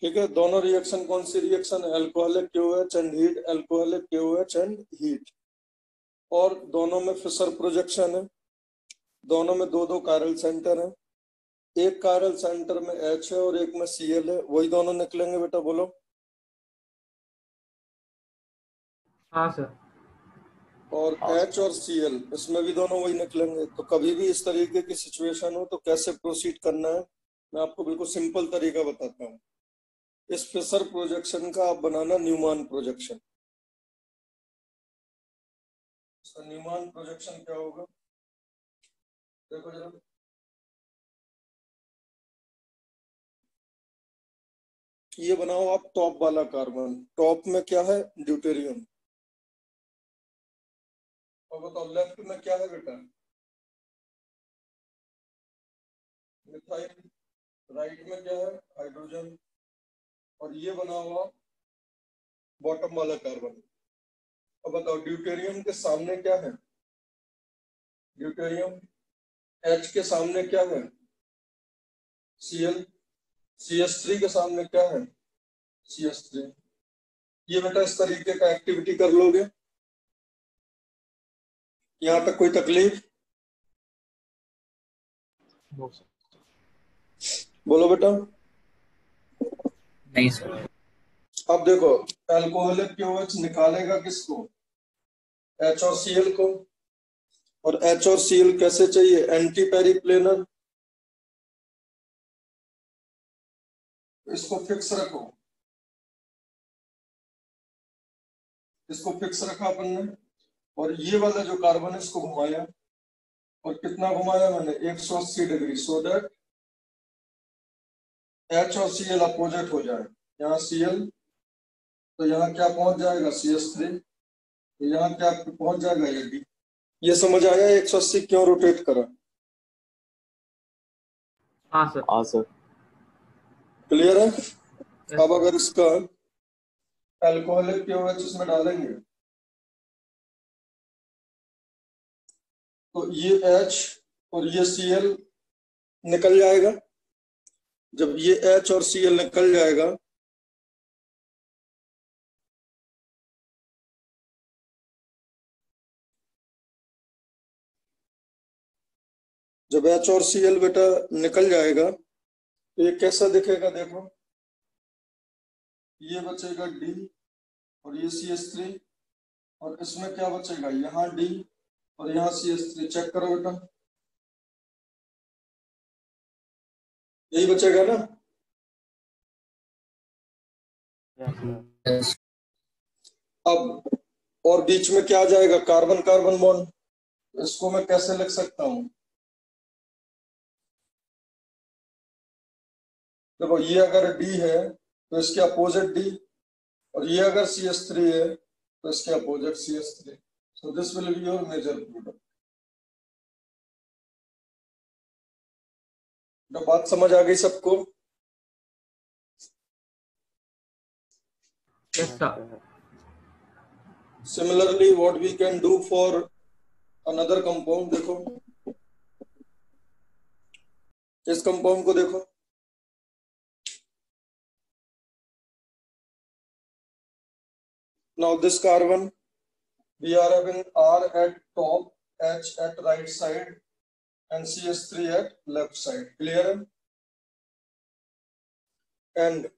ठीक है, दोनों रिएक्शन कौन सी रिएक्शन है? Alcoholic QH and heat, alcoholic QH and heat. और दोनों में फिशर प्रोजेक्शन है, दोनों में दो दो कायरल सेंटर है, एक कायरल सेंटर में H है और एक में Cl है, वही दोनों निकलेंगे बेटा, बोलो। हाँ सर। और H और Cl इसमें भी दोनों वही निकलेंगे। तो कभी भी इस तरीके की सिचुएशन हो तो कैसे प्रोसीड करना है, मैं आपको बिल्कुल सिंपल तरीका बताता हूँ। इस फिशर प्रोजेक्शन का आप बनाना न्यूमान प्रोजेक्शन। न्यूमान प्रोजेक्शन क्या होगा, देखो जरा। ये बनाओ आप टॉप वाला कार्बन, टॉप में क्या है? ड्यूटेरियम। और बताओ लेफ्ट में क्या है बेटा? मिथाइल। राइट में क्या है? हाइड्रोजन। और ये बना हुआ बॉटम वाला कार्बन। अब बताओ ड्यूटेरियम के सामने क्या है? ड्यूटेरियम। H के सामने क्या है? Cl। CH3 के सामने क्या है? CH3। ये बेटा इस तरीके का एक्टिविटी कर लोगे, यहाँ तक कोई तकलीफ? बोलो बेटा। नहीं सर। अब देखो, अल्कोहलिक क्यूएच निकालेगा किसको? H और Cl को। और H और Cl कैसे चाहिए? एंटी पेरिप्लेनर। इसको फिक्स रखो, इसको फिक्स रखा अपन ने। और ये वाला जो कार्बन है इसको घुमाया, और कितना घुमाया मैंने? 180 डिग्री, सो दैट H और Cl अपोजिट हो जाए। यहाँ Cl तो यहाँ क्या पहुंच जाएगा? CH3। तो यहाँ क्या पहुंच जाएगा? ये भी। ये समझ आया 180 क्यों रोटेट करा? हाँ सर। हाँ सर। क्लियर है? Yes, अब sir. अगर इसका अल्कोहलिक क्यूएच इसमें डालेंगे तो ये H और ये Cl निकल जाएगा। जब ये H और Cl निकल जाएगा जब H और Cl बेटा निकल जाएगा तो ये कैसा दिखेगा? देखो, ये बचेगा D और ये CH3, और इसमें क्या बचेगा? यहाँ D और यहाँ CH3। चेक करो बेटा, यही बचेगा ना? Yes. अब और बीच में क्या आ जाएगा? Carbon carbon bond. इसको मैं कैसे लिख सकता हूँ? देखो, ये अगर D है तो इसके अपोजिट D, और ये अगर CH3 है तो इसके opposite CH3। So this will be your major product. तो बात समझ आ गई सबको? Yes, sir. Similarly, what we can do for another compound, देखो इस कंपाउंड को देखो, now this carbon we are having R at top, H at right side and CH3 at left side. Clear? And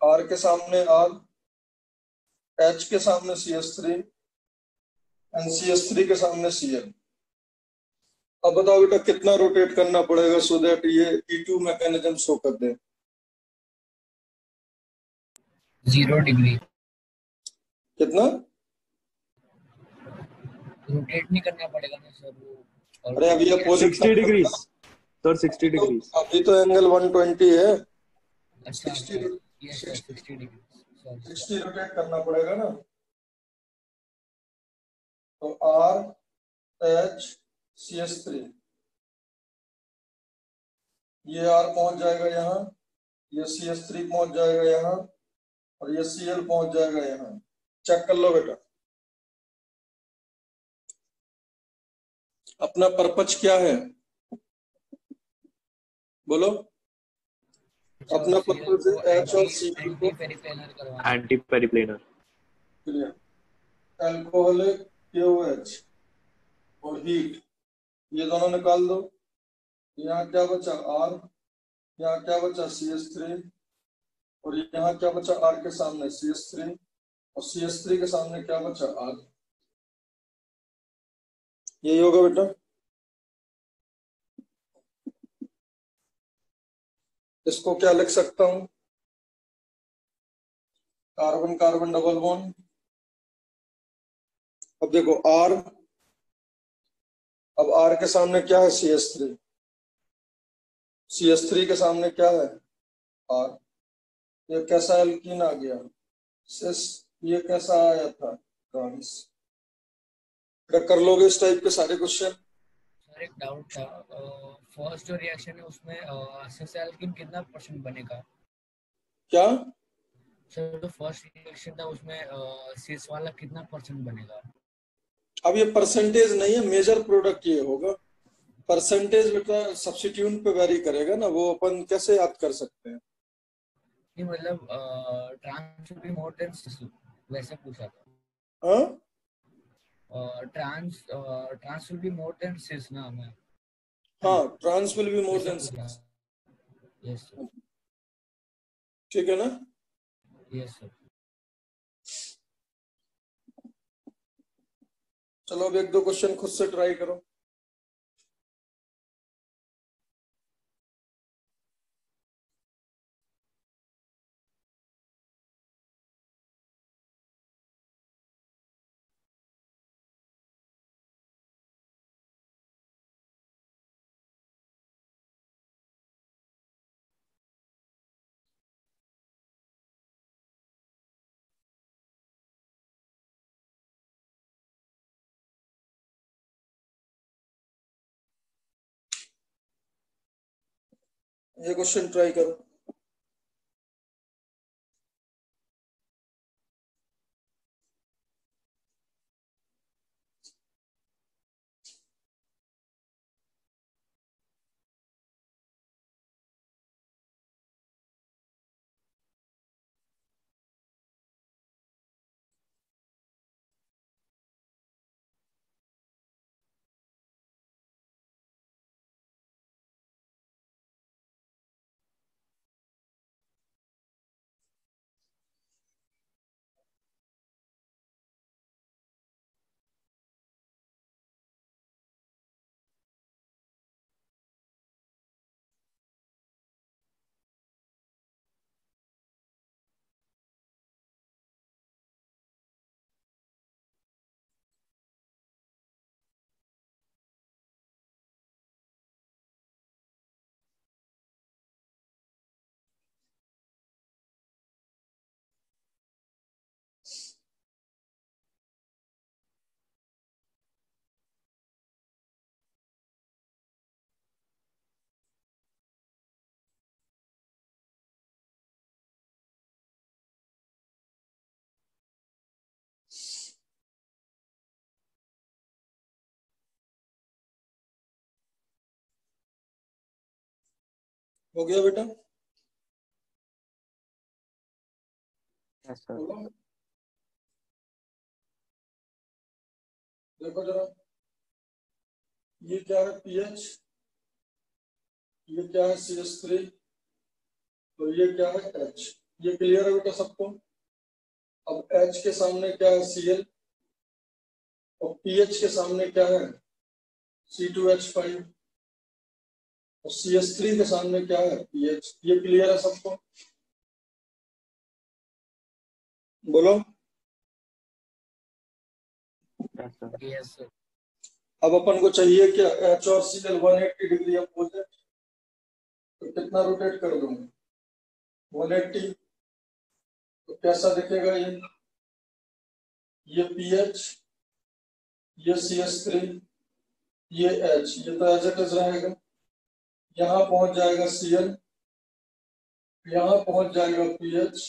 R के सामने R, H के सामने CH3 and CH3 के सामने Cl। अब बताओ बेटा कितना रोटेट करना पड़ेगा सो दैट ये E2 मैकेनिज्म शो कर दे? 0 डिग्री। कितना रोटेट नहीं करना पड़ेगा ना सर वो। अरे अभी अपोजिट 60 डिग्रीज सर, 60 डिग्रीज। अभी तो एंगल 120 है। अच्छा 60 यस सर, 60 डिग्री। 60 रोटेट करना पड़ेगा ना। तो R H CH3, ये R पहुंच जाएगा यहाँ, ये CH3 पहुंच जाएगा यहाँ, और ये Cl पहुंच जाएगा यहाँ। चेक कर लो बेटा, अपना पर्पज क्या है? बोलो। अपना Cl पर्पज को है एच और एंटी सी को एंटी पेरिप्लेनर करवाना है। एंटी पेरिप्लेनर। क्लियर। अल्कोहलिक KOH और हीट, ये दोनों निकाल दो। यहाँ क्या बचा R, यहाँ क्या बचा CH3, और यहाँ क्या बचा R के सामने CH3, और CH3 के सामने क्या बचा R। यही होगा बेटा। इसको क्या लिख सकता हूं, कार्बन कार्बन डबल बॉन्ड। अब देखो R, अब R के सामने क्या है CH3, CH3 के सामने क्या है R। ये कैसा एल्कीन आ गया सिस, ये कैसा आया था ट्रांस। क्या कर लोगे इस टाइप के सारे क्वेश्चन। सर एक डाउट था, फर्स्ट जो रिएक्शन है उसमें सिस एल्कीन कितना परसेंट बनेगा? क्या, सर जो फर्स्ट रिएक्शन था उसमें सिस वाला कितना परसेंट बनेगा? अब ये परसेंटेज नहीं है, मेजर प्रोडक्ट ये होगा। परसेंटेज बेटा सब्स्टिट्यूट पे वेरी करेगा ना, वो अपन कैसे याद कर सकते हैं। नहीं मतलब trans will be more than cis, वैसे पूछा था। हाँ trans will be more than cis ना, मैं हाँ, ट्रांस विल बी मोर वैसे देन पूछा। 6। Yes sir. ठीक है ना। Yes sir. चलो अब एक दो क्वेश्चन खुद से ट्राई करो। ये क्वेश्चन ट्राई करो। हो गया बेटा। Yes sir. बोलो, देखो जरा, ये क्या है पीएच, ये क्या है CH3, तो ये क्या है H। ये क्लियर है बेटा सबको। अब H के सामने क्या है Cl, और पीएच के सामने क्या है C2H5, और CH3 के सामने क्या है पीएच। ये क्लियर है सबको, बोलो। Yes sir. Yes sir. अब अपन को चाहिए क्या, H और Cl 180 डिग्री अपोजिट, तो कितना रोटेट कर दूंगा 180, तो कैसा दिखेगा ये पीएच, ये CH3, ये H, ये तो एज इट इज रहेगा। यहाँ पहुंच जाएगा Cl, यहाँ पहुंच जाएगा पीएच,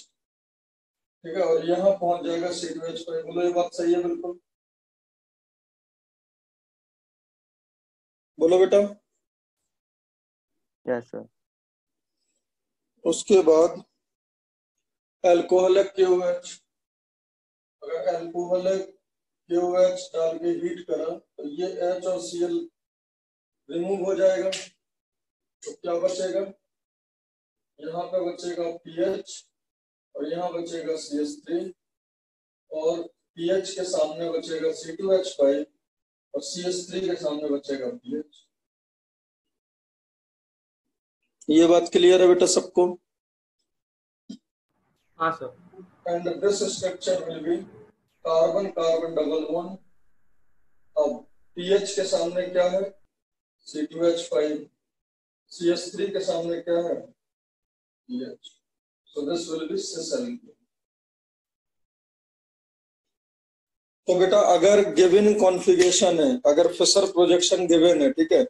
ठीक है, और यहाँ पहुंच जाएगा C2H5। बोलो ये बात सही है बिल्कुल, बोलो बेटा। Yes sir. उसके बाद एल्कोहलिक KOH, अगर एल्कोहलिक KOH डाल के हीट करा तो ये H और Cl रिमूव हो जाएगा, तो क्या बचेगा, यहाँ पे बचेगा pH और यहाँ बचेगा CH3 और pH के सामने बचेगा C2H5 और CH3 के सामने बचेगा pH। ये बात क्लियर है बेटा सबको? हाँ sir. And this structure will be carbon carbon double bond. अब pH के सामने क्या है, C2H5, CH3 के सामने क्या है, pH, so this will be cis alkene। तो बेटा अगर गिवन कॉन्फ़िगरेशन है, अगर फिशर प्रोजेक्शन गिवन है, ठीक है,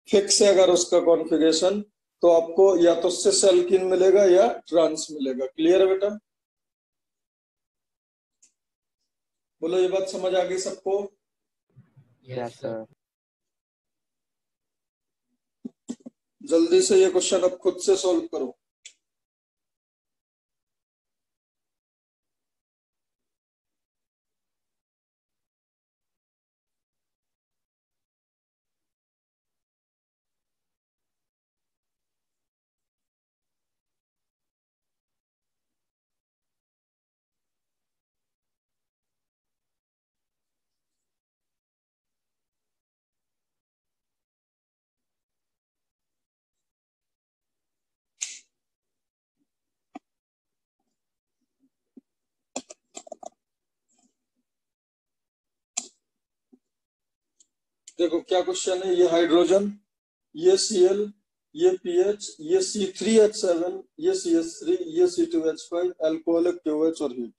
फिक्स है अगर उसका कॉन्फ़िगरेशन, तो आपको या तो सिस एल्कीन मिलेगा या ट्रांस मिलेगा। क्लियर है बेटा? बोलो, ये बात समझ आ गई सबको? Yes sir. जल्दी से ये क्वेश्चन अब खुद से सॉल्व करो। देखो क्या क्वेश्चन है, ये हाइड्रोजन, ये Cl, ये pH, ये C3H7, ये CH3, ये C2H5, एल्कोहलिक KOH और हीट।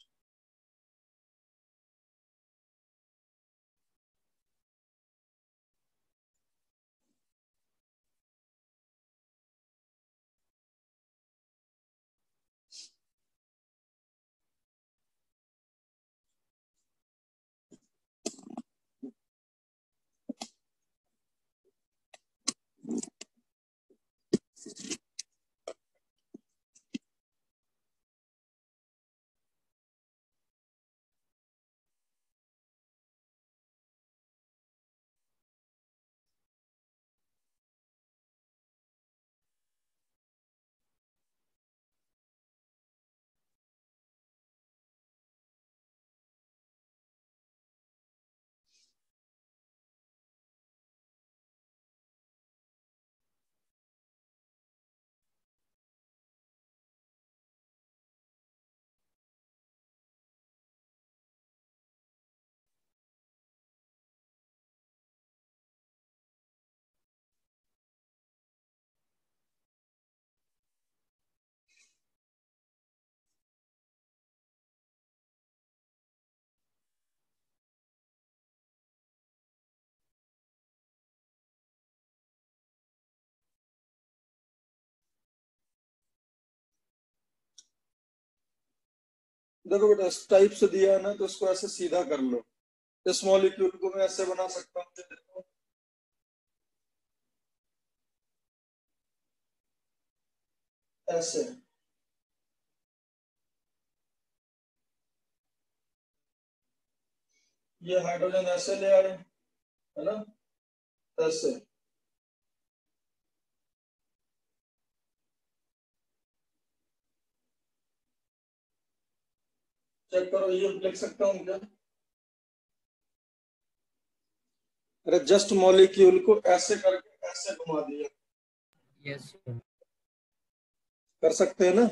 देखो बेटा, इस टाइप से दिया है ना, तो इसको ऐसे सीधा कर लो। इस मॉलिक्यूल को मैं ऐसे बना सकता हूँ, देखो ऐसे, ये हाइड्रोजन ऐसे ले आए, है ना, ऐसे। चेक करो, ये लिख सकता हूँ क्या? अरे जस्ट मॉलिक्यूल को ऐसे करके ऐसे घुमा दिया, यस सर। कर सकते हैं ना?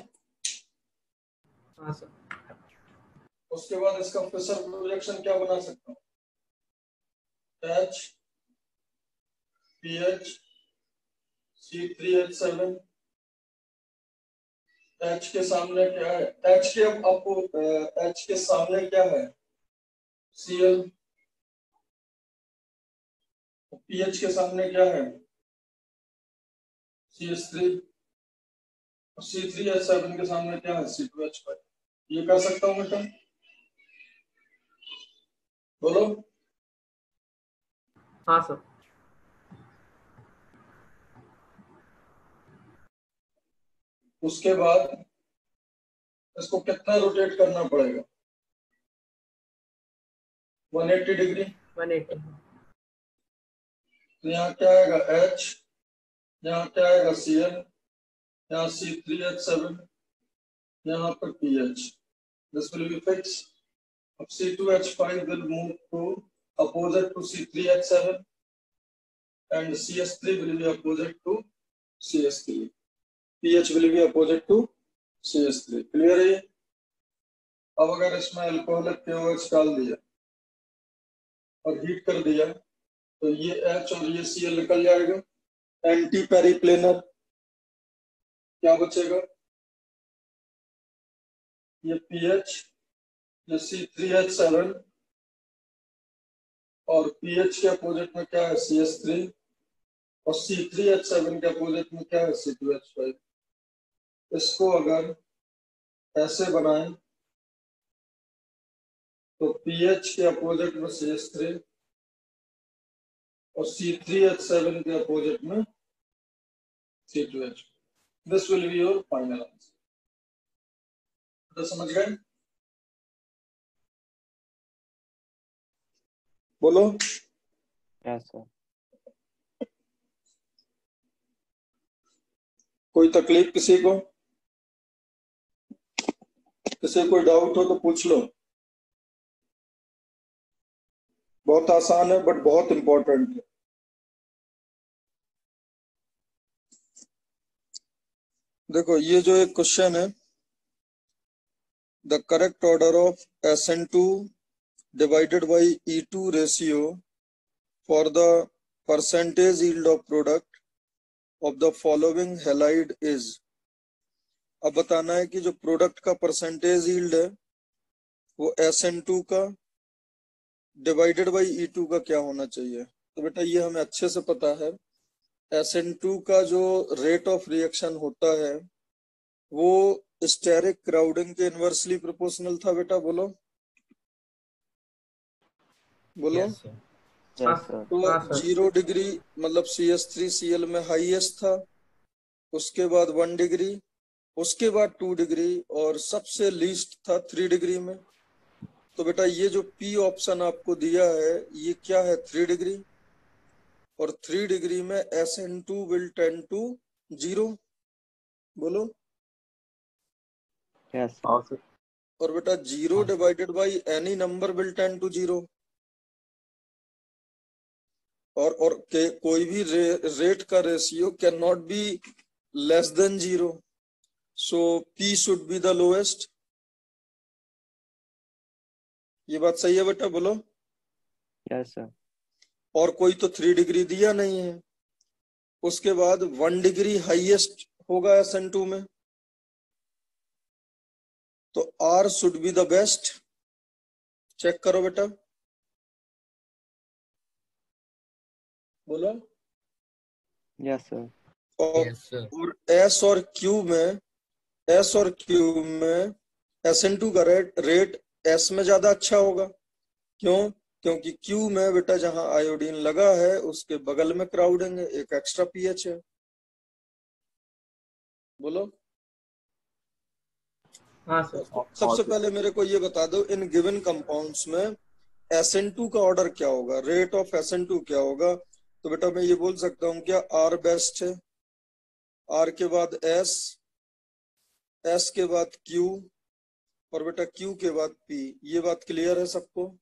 हाँ सर। उसके बाद इसका फिशर प्रोजेक्शन क्या बना सकता हूँ, H, pH, C3H7, H के सामने क्या है, H के, अब आपको H के सामने क्या है, Cl, pH के सामने क्या है, CH3, C3H7 के सामने क्या है, C2H5। ये कर सकता हूँ बेटा? बोलो। हाँ सर। उसके बाद इसको कितना रोटेट करना पड़ेगा? 180 डिग्री। 180। तो यहाँ क्या आएगा H, यहाँ क्या आएगा Cl, यहाँ C3H7, यहाँ पर pH. This will be fixed. अब C2H5 will move to opposite to C3H7 and CS3 will be opposite to CS3. pH will be opposite to CS3. Clear है? अब अगर इसमें अल्कोहलिक KOH डाल दिया और हीट कर दिया तो ये H और ये Cl निकल जाएगा. एंटी पेरिप्लेनर क्या बचेगा? ये pH, ये C3H7 और pH के अपोजिट में क्या है CS3 और C3H7 के अपोजिट में क्या है C2H5. इसको अगर ऐसे बनाएं तो pH के अपोजिट में CS3 और C3H7 के अपोजिट में C2H. This will be your final answer. तो समझ गए? बोलो. Yes sir. कोई तकलीफ किसी को? किसी कोई डाउट हो तो पूछ लो. बहुत आसान है बट बहुत इंपॉर्टेंट है. देखो ये जो एक क्वेश्चन है, the correct order of SN2 divided by E2 ratio for the percentage yield of product of the following halide is. अब बताना है कि जो प्रोडक्ट का परसेंटेज यील्ड है वो SN2 का डिवाइडेड बाई E2 का क्या होना चाहिए. तो बेटा ये हमें अच्छे से पता है. SN2 का जो रेट ऑफ रिएक्शन होता है वो स्टेरिक क्राउडिंग के इनवर्सली प्रोपोर्शनल था. बेटा बोलो बोलो. Yes, sir. Yes sir. तो हाँ सर। 0 डिग्री मतलब CS3Cl में हाईएस्ट था, उसके बाद 1 डिग्री, उसके बाद 2 डिग्री और सबसे लीस्ट था 3 डिग्री में. तो बेटा ये जो P ऑप्शन आपको दिया है ये क्या है? 3 डिग्री. और 3 डिग्री में SN2 will tend to 0. बोलो. Yes sir. और बेटा 0 divided by any number will tend to 0. और कोई भी रेट का ratio can not be less than 0. So P should be the lowest. ये बात सही है बेटा? बोलो. Yes sir. और कोई तो 3 डिग्री दिया नहीं है. उसके बाद 1 डिग्री हाईएस्ट होगा SN2 में. तो R should be the best. Check करो बेटा. बोलो. Yes sir. और Yes, sir. S और Q में SN2 का रेट S में ज्यादा अच्छा होगा. क्यों? क्योंकि Q में बेटा जहां आयोडीन लगा है उसके बगल में क्राउडिंग है, एक एक्स्ट्रा pH है. बोलो. हाँ सर। सबसे पहले मेरे को ये बता दो इन गिवन कंपाउंड्स में SN2 का ऑर्डर क्या होगा, रेट ऑफ SN2 क्या होगा. तो बेटा मैं ये बोल सकता हूँ क्या R बेस्ट है, R के बाद S के बाद Q और बेटा Q के बाद P. ये बात क्लियर है सबको?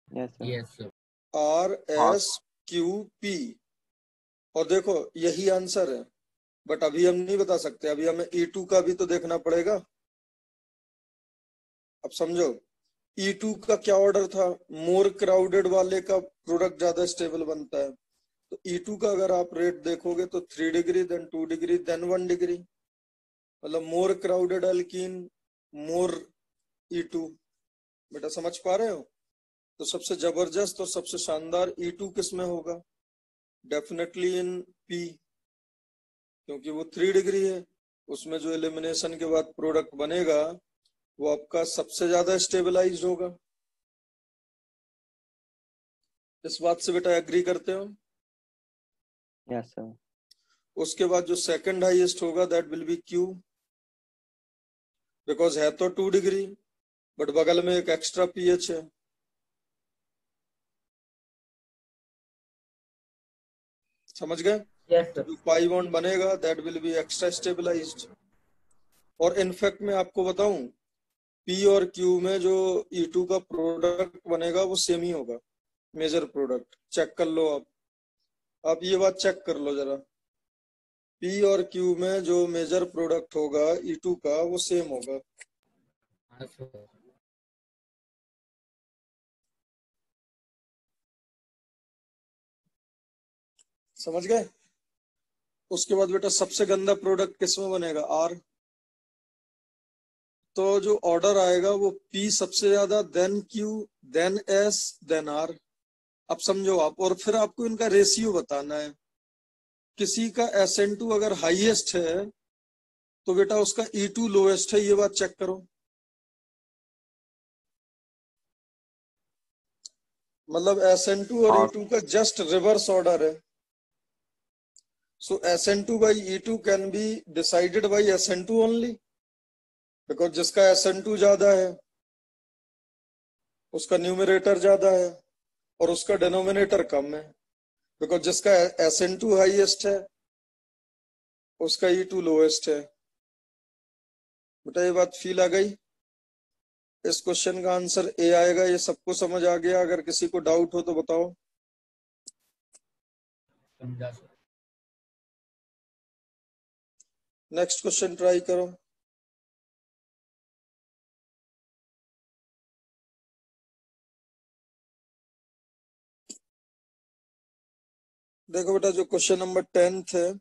Yes sir. Yes, sir. R S Q P. और देखो यही आंसर है बट अभी हम नहीं बता सकते. अभी हमें E2 का भी तो देखना पड़ेगा. अब समझो E2 का क्या ऑर्डर था. मोर क्राउडेड वाले का प्रोडक्ट ज्यादा स्टेबल बनता है. तो E2 का अगर आप रेट देखोगे तो 3 degree then 2 degree then 1 degree. मतलब मोर क्राउडेड एल्कीन मोर E2. बेटा समझ पा रहे हो? तो सबसे जबरदस्त और सबसे शानदार E2 किस में होगा? डेफिनेटली इन P, क्योंकि वो 3 डिग्री है. उसमें जो एलिमिनेशन के बाद प्रोडक्ट बनेगा वो आपका सबसे ज्यादा स्टेबलाइज्ड होगा. इस बात से बेटा एग्री करते हो? Yes sir. उसके बाद जो सेकंड हाईएस्ट होगा that will B Q, because है तो 2 डिग्री बट बगल में एक एक्स्ट्रा pH है। समझ गए? Yes, तो sir. जो पाई बॉन्ड बनेगा that will be extra stabilized. और इनफैक्ट मैं आपको बताऊं, P और Q में जो E2 का प्रोडक्ट बनेगा वो सेम ही होगा, मेजर प्रोडक्ट। चेक कर लो आप ये बात चेक कर लो जरा। P और Q में जो मेजर प्रोडक्ट होगा E2 का वो सेम होगा। हाँ सर। समझ गए? उसके बाद बेटा सबसे गंदा प्रोडक्ट किसमें बनेगा? R। तो जो ऑर्डर आएगा वो P सबसे ज्यादा, then Q, then S, then R। अब समझो आप, और फिर आपको इनका रेशियो बताना है। किसी का SN2 अगर हाईएस्ट है तो बेटा उसका E2 लोएस्ट है, ये बात चेक करो। मतलब SN2 और हाँ। E2 का जस्ट रिवर्स ऑर्डर है। सो SN2 by E2 can be decided by SN2 only, because जिसका SN2 ज्यादा है उसका न्यूमरेटर ज्यादा है और उसका डिनोमिनेटर कम है, बिकॉज जिसका SN2 हाईएस्ट है उसका E2 लोएस्ट है। बेटा ये बात फील आ गई? इस क्वेश्चन का आंसर ए आएगा। ये सबको समझ आ गया? अगर किसी को डाउट हो तो बताओ। समझा सर। नेक्स्ट क्वेश्चन ट्राई करो। देखो बेटा जो क्वेश्चन नंबर 10 है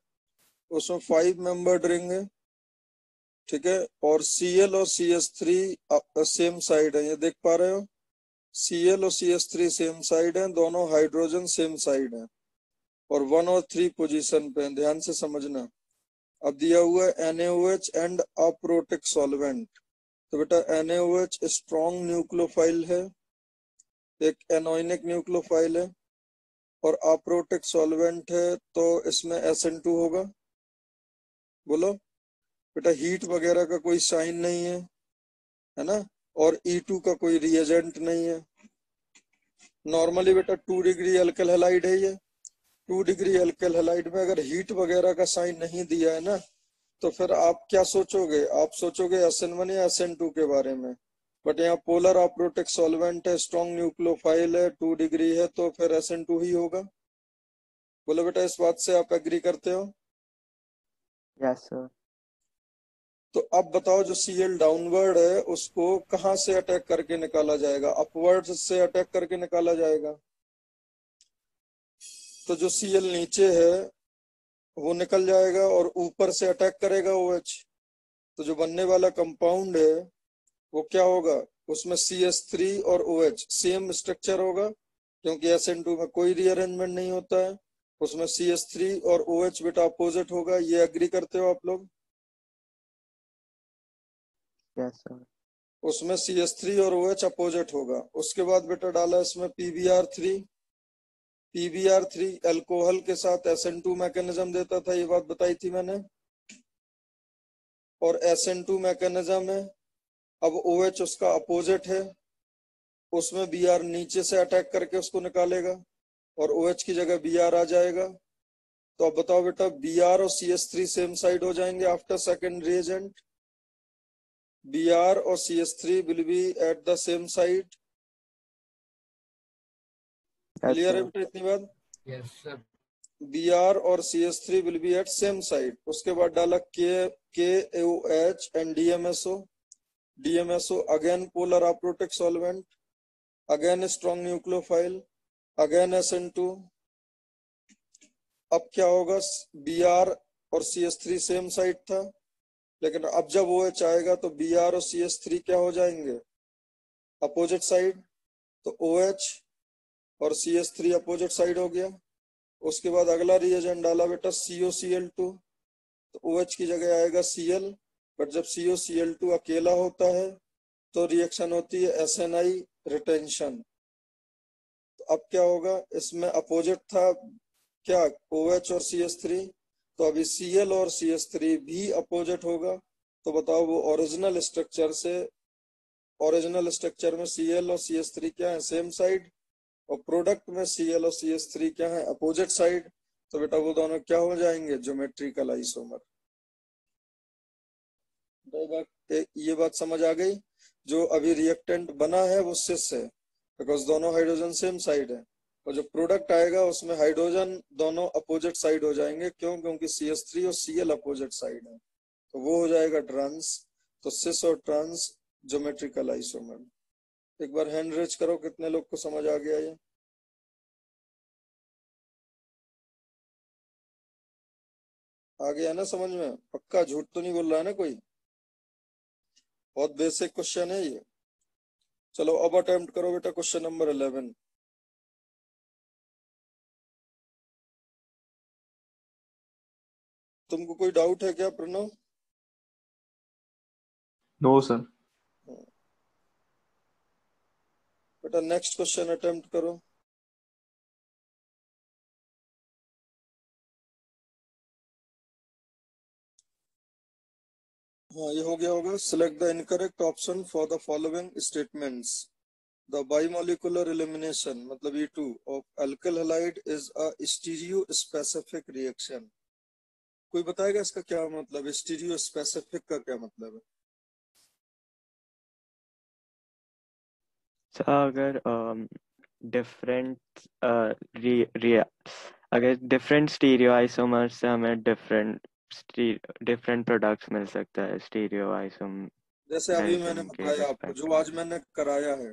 उसमें 5 मेंबर्ड रिंग है, ठीक है, और Cl और CH3 सेम साइड है। ये देख पा रहे हो? Cl और CH3 सेम साइड है, दोनों हाइड्रोजन सेम साइड है और 1 और 3 पोजीशन पे हैं। ध्यान से समझना। अब दिया हुआ है NaOH एंड अप्रोटिक सॉल्वेंट। तो बेटा NaOH स्ट्रॉन्ग न्यूक्लियोफाइल है, एक एनोइनिक न्यूक्लियोफाइल है, और अप्रोटिक सॉल्वेंट है, तो इसमें SN2 होगा। बोलो बेटा, हीट वगैरह का कोई साइन नहीं है ना, और E2 का कोई रिएजेंट नहीं है। नॉर्मली बेटा 2 डिग्री अल्किल हैलाइड है ये। 2 डिग्री अल्किल हैलाइड में अगर हीट वगैरह का साइन नहीं दिया है ना, तो फिर आप क्या सोचोगे? आप सोचोगे SN1 या SN2 के बारे में। बट यहाँ पोलर अप्रोटिक सॉल्वेंट है, स्ट्रॉन्ग न्यूक्लियोफाइल है, 2 डिग्री है, तो फिर SN2 ही होगा। बोलो बेटा, इस बात से आप एग्री करते हो? Yes, sir. तो अब बताओ, जो Cl डाउनवर्ड है उसको कहाँ से अटैक करके निकाला जाएगा? अपवर्ड से अटैक करके निकाला जाएगा। तो जो Cl नीचे है वो निकल जाएगा और ऊपर से अटैक करेगा OH। तो जो बनने वाला कंपाउंड है वो क्या होगा? उसमें CH3 और OH सेम स्ट्रक्चर होगा, क्योंकि SN2 में कोई रीअरेंजमेंट नहीं होता है। उसमें CH3 और OH बेटा अपोजिट होगा। ये एग्री करते हो आप लोग? Yes, sir. उसमें CH3 और OH अपोजिट होगा। उसके बाद बेटा डाला इसमें PbR3। PbR3 अल्कोहल के साथ SN2 मैकेनिज्म देता था, ये बात बताई थी मैंने। और SN2 मैकेनिज्म है। अब OH उसका अपोजिट है, उसमें Br नीचे से अटैक करके उसको निकालेगा और OH की जगह Br आ जाएगा। तो अब बताओ बेटा, Br और CH3 सेम साइड हो जाएंगे आफ्टर सेकेंड रिएजेंट। Br और CH3 will be at the same side। Yes, clear है sir. बेटा इतनी बात? Yes sir. Br और CH3 will be at same side। उसके बाद डाला KOH and DMSO। DMSO again polar aprotic solvent, again strong nucleophile, again SN2। अब क्या होगा? Br और CH3 सेम साइड था, लेकिन अब जब OH आएगा तो Br और CH3 क्या हो जाएंगे? Opposite side. तो OH और CH3 अपोजिट साइड हो गया। उसके बाद अगला रिएजेंट डाला बेटा COCl2। तो OH की जगह आएगा Cl, बट जब COCl2 अकेला होता है तो रिएक्शन होती है SNI रिटेंशन। तो अब क्या होगा? इसमें अपोजिट था क्या? OH और CH3, तो अभी Cl और CH3 भी अपोजिट होगा। तो बताओ वो ओरिजिनल स्ट्रक्चर में Cl और CH3 क्या है, सेम साइड, और प्रोडक्ट में Cl और CH3 क्या है, अपोजिट साइड। तो बेटा वो दोनों क्या हो जाएंगे, ज्योमेट्रिकल आइसोमर। ये बात समझ आ गई। जो अभी रिएक्टेंट बना है वो सिस है, बिकॉज दोनों हाइड्रोजन सेम साइड है, और जो प्रोडक्ट आएगा उसमें हाइड्रोजन दोनों अपोजिट साइड हो जाएंगे। क्यों? क्योंकि CH3 और Cl अपोजिट साइड है, तो वो हो जाएगा ट्रांस। तो सिस और ट्रांस ज्योमेट्रिकल आइसोमर। एक बार हैंड रेज करो, कितने लोग को समझ आ गया ये? आ गया ना समझ में? पक्का झूठ तो नहीं बोल रहा है ना कोई? बहुत बेसिक क्वेश्चन है ये। चलो अब अटेम्प्ट करो बेटा क्वेश्चन नंबर 11। तुमको कोई डाउट है क्या प्रणव? No sir. बेटा नेक्स्ट क्वेश्चन अटेम्प्ट करो। हाँ ये हो गया होगा। Select the incorrect option for the following statements. The bimolecular elimination मतलब E2 of alkyl halide is a stereo specific reaction. कोई बताएगा इसका क्या मतलब? स्टीरियो स्पेसिफिक का क्या मतलब है? सर अगर डिफरेंट अगर डिफरेंट स्टीरियो आइसोमर्स से हमें डिफरेंट प्रोडक्ट्स मिल सकता है स्टीरियो जैसे अभी मैंने आइसोमरिज्म के बताया आपको, रिस्पेक्ट जो आज मैंने कराया है,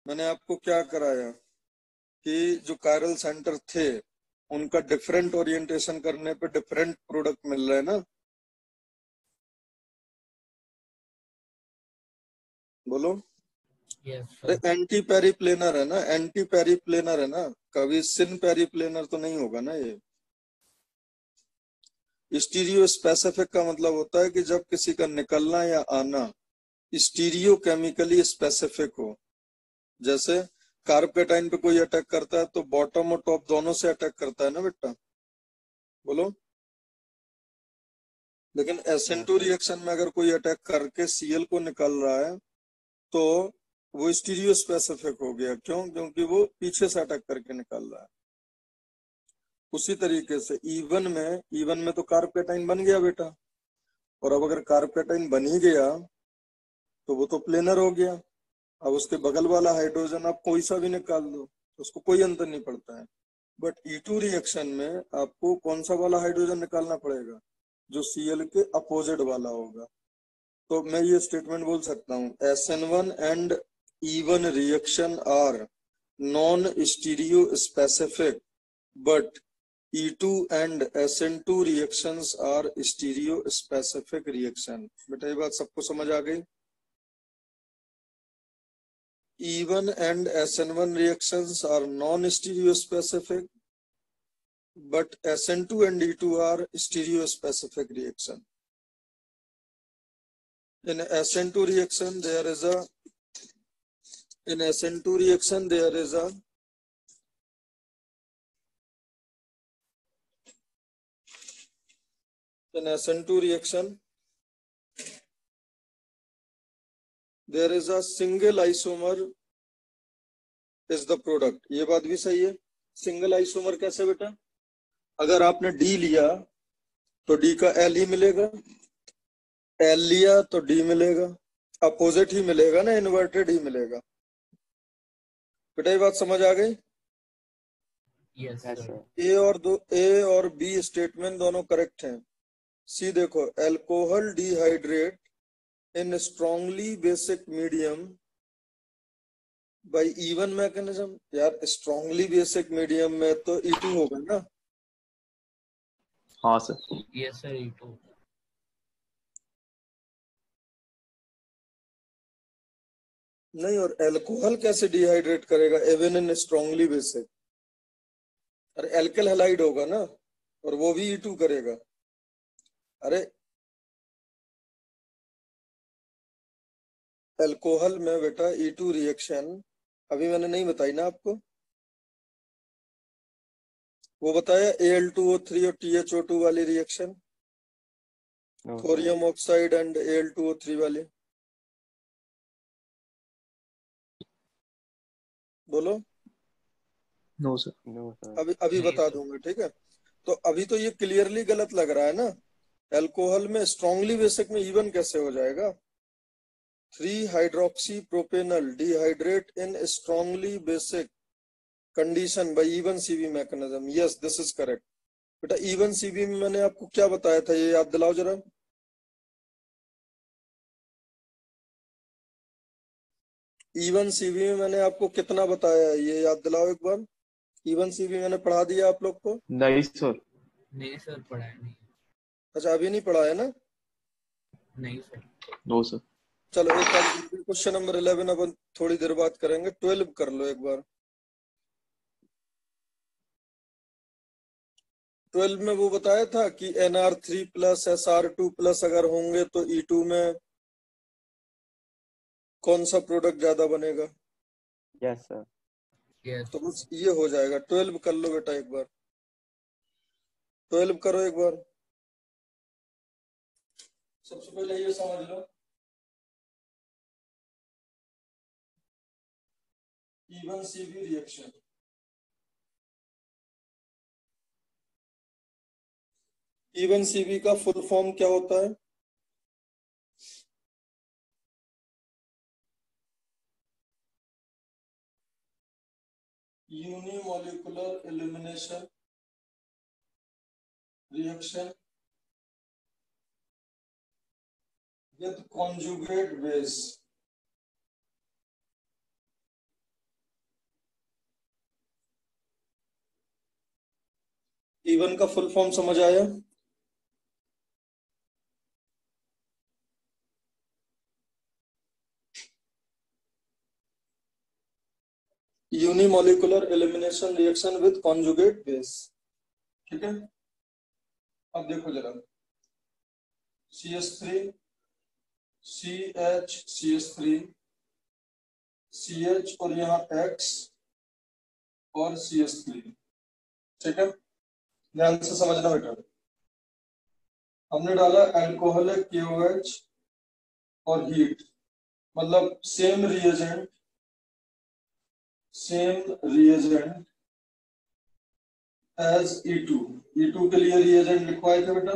मैंने आपको क्या कराया कि जो कायरल सेंटर थे उनका डिफरेंट ओरिएंटेशन करने पे डिफरेंट प्रोडक्ट मिल रहे हैं ना। बोलो। यस अरे सर। एंटी पेरिप्लेनर है ना, एंटी पेरिप्लेनर है ना, कभी सिन पेरिप्लेनर तो नहीं होगा ना ये। स्टीरियो स्पेसिफिक का मतलब होता है कि जब किसी का निकलना या आना स्टीरियो केमिकली स्पेसिफिक हो। जैसे कार्बोकेटाइन पे कोई अटैक करता है तो बॉटम और टॉप दोनों से अटैक करता है ना बेटा। बोलो। लेकिन SN2 रिएक्शन में अगर कोई अटैक करके Cl को निकल रहा है तो वो स्टीरियो स्पेसिफिक हो गया। क्यों? क्योंकि वो पीछे से अटैक करके निकल रहा है। उसी तरीके से E1 में तो कार्बोकेटाइन बन गया बेटा, और अब अगर कार्बोकेटाइन बन ही गया तो वो तो प्लेनर हो गया। अब उसके बगल वाला हाइड्रोजन आप कोई सा भी निकाल दो, उसको कोई अंतर नहीं पड़ता है। बट E2 रिएक्शन में आपको कौन सा वाला हाइड्रोजन निकालना पड़ेगा? जो Cl के अपोजिट वाला होगा। तो मैं ये स्टेटमेंट बोल सकता हूँ, SN1 and E1 reaction are non stereo specific but E2 and SN2 reactions are stereo specific reaction। बेटा ये बात सबको समझ आ गई? E1 and SN1 reactions are non-stereo specific, but SN2 and E2 are stereo specific reaction। In SN2 reaction there is a in SN2 reaction there is a in SN2 reaction there is a single isomer is the product। ये बात भी सही है। Single isomer कैसे बेटा? अगर आपने D लिया तो D का L ही मिलेगा, L लिया तो D मिलेगा, अपोजिट ही मिलेगा ना, इन्वर्टेड ही मिलेगा। बेटा ये बात समझ आ गई? Yes yes sir. Sir. A और B स्टेटमेंट दोनों करेक्ट हैं। सी देखो, alcohol dehydrate in strongly basic medium by E1 mechanism. यार स्ट्रॉन्गली बेसिक मीडियम में तो E2 होगा ना। हाँ सर। Yes sir E2। नहीं, और एल्कोहल कैसे डिहाइड्रेट करेगा इवन इन स्ट्रॉन्गली बेसिक? अरे एल्किल हैलाइड होगा ना, और वो भी E2 करेगा। अरे एल्कोहल में बेटा E2 रिएक्शन अभी मैंने नहीं बताई ना आपको? वो बताया Al2O3 और THO2 वाली reaction, No, sir. Thorium oxide and Al2O3 वाली, बोलो। No sir. No, sir. अभी अभी नहीं बता सर। दूंगा, ठीक है। तो अभी तो ये क्लियरली गलत लग रहा है ना, अल्कोहल में स्ट्रांगली बेसिक में इवन कैसे हो जाएगा? 3 hydroxy propanal dehydrate in strongly basic condition bye even CB mechanism. Yes, this is correct. बेटा इवन सीवी में मैंने आपको क्या बताया था, ये याद दिलाओ जरा। इवन सीवी में मैंने आपको कितना बताया है, ये याद दिलाओ एक बार। इवन सीवी मैंने पढ़ा दिया आप लोग को? नहीं सर। नहीं सर, पढ़ाया नहीं। अच्छा, अभी नहीं पढ़ा है ना? नहीं सर। No sir. चलो एक काम, क्वेश्चन नंबर 11 अपन थोड़ी देर बात करेंगे। 12 कर लो एक बार। 12 में वो बताया था कि NR3 प्लस SR2 प्लस अगर होंगे तो E2 में कौन सा प्रोडक्ट ज्यादा बनेगा? Yes, sir. यस। तो बस ये हो जाएगा। 12 कर लो बेटा एक बार, 12 करो एक बार। सबसे पहले ये समझ लो, E one CB reaction, E one CB का फुल फॉर्म क्या होता है? Unimolecular elimination reaction with conjugate base. E one का फुल फॉर्म समझ आया? Unimolecular elimination reaction with conjugate base, ठीक है। अब देखो जरा, CH3 CH CH3 CH और यहाँ X और CH3, ठीक है। ध्यान से समझना बेटा, हमने डाला अल्कोहलिक KOH और हीट, मतलब सेम रिएजेंट एज E2 के लिए रिएजेंट लिखवाए थे बेटा,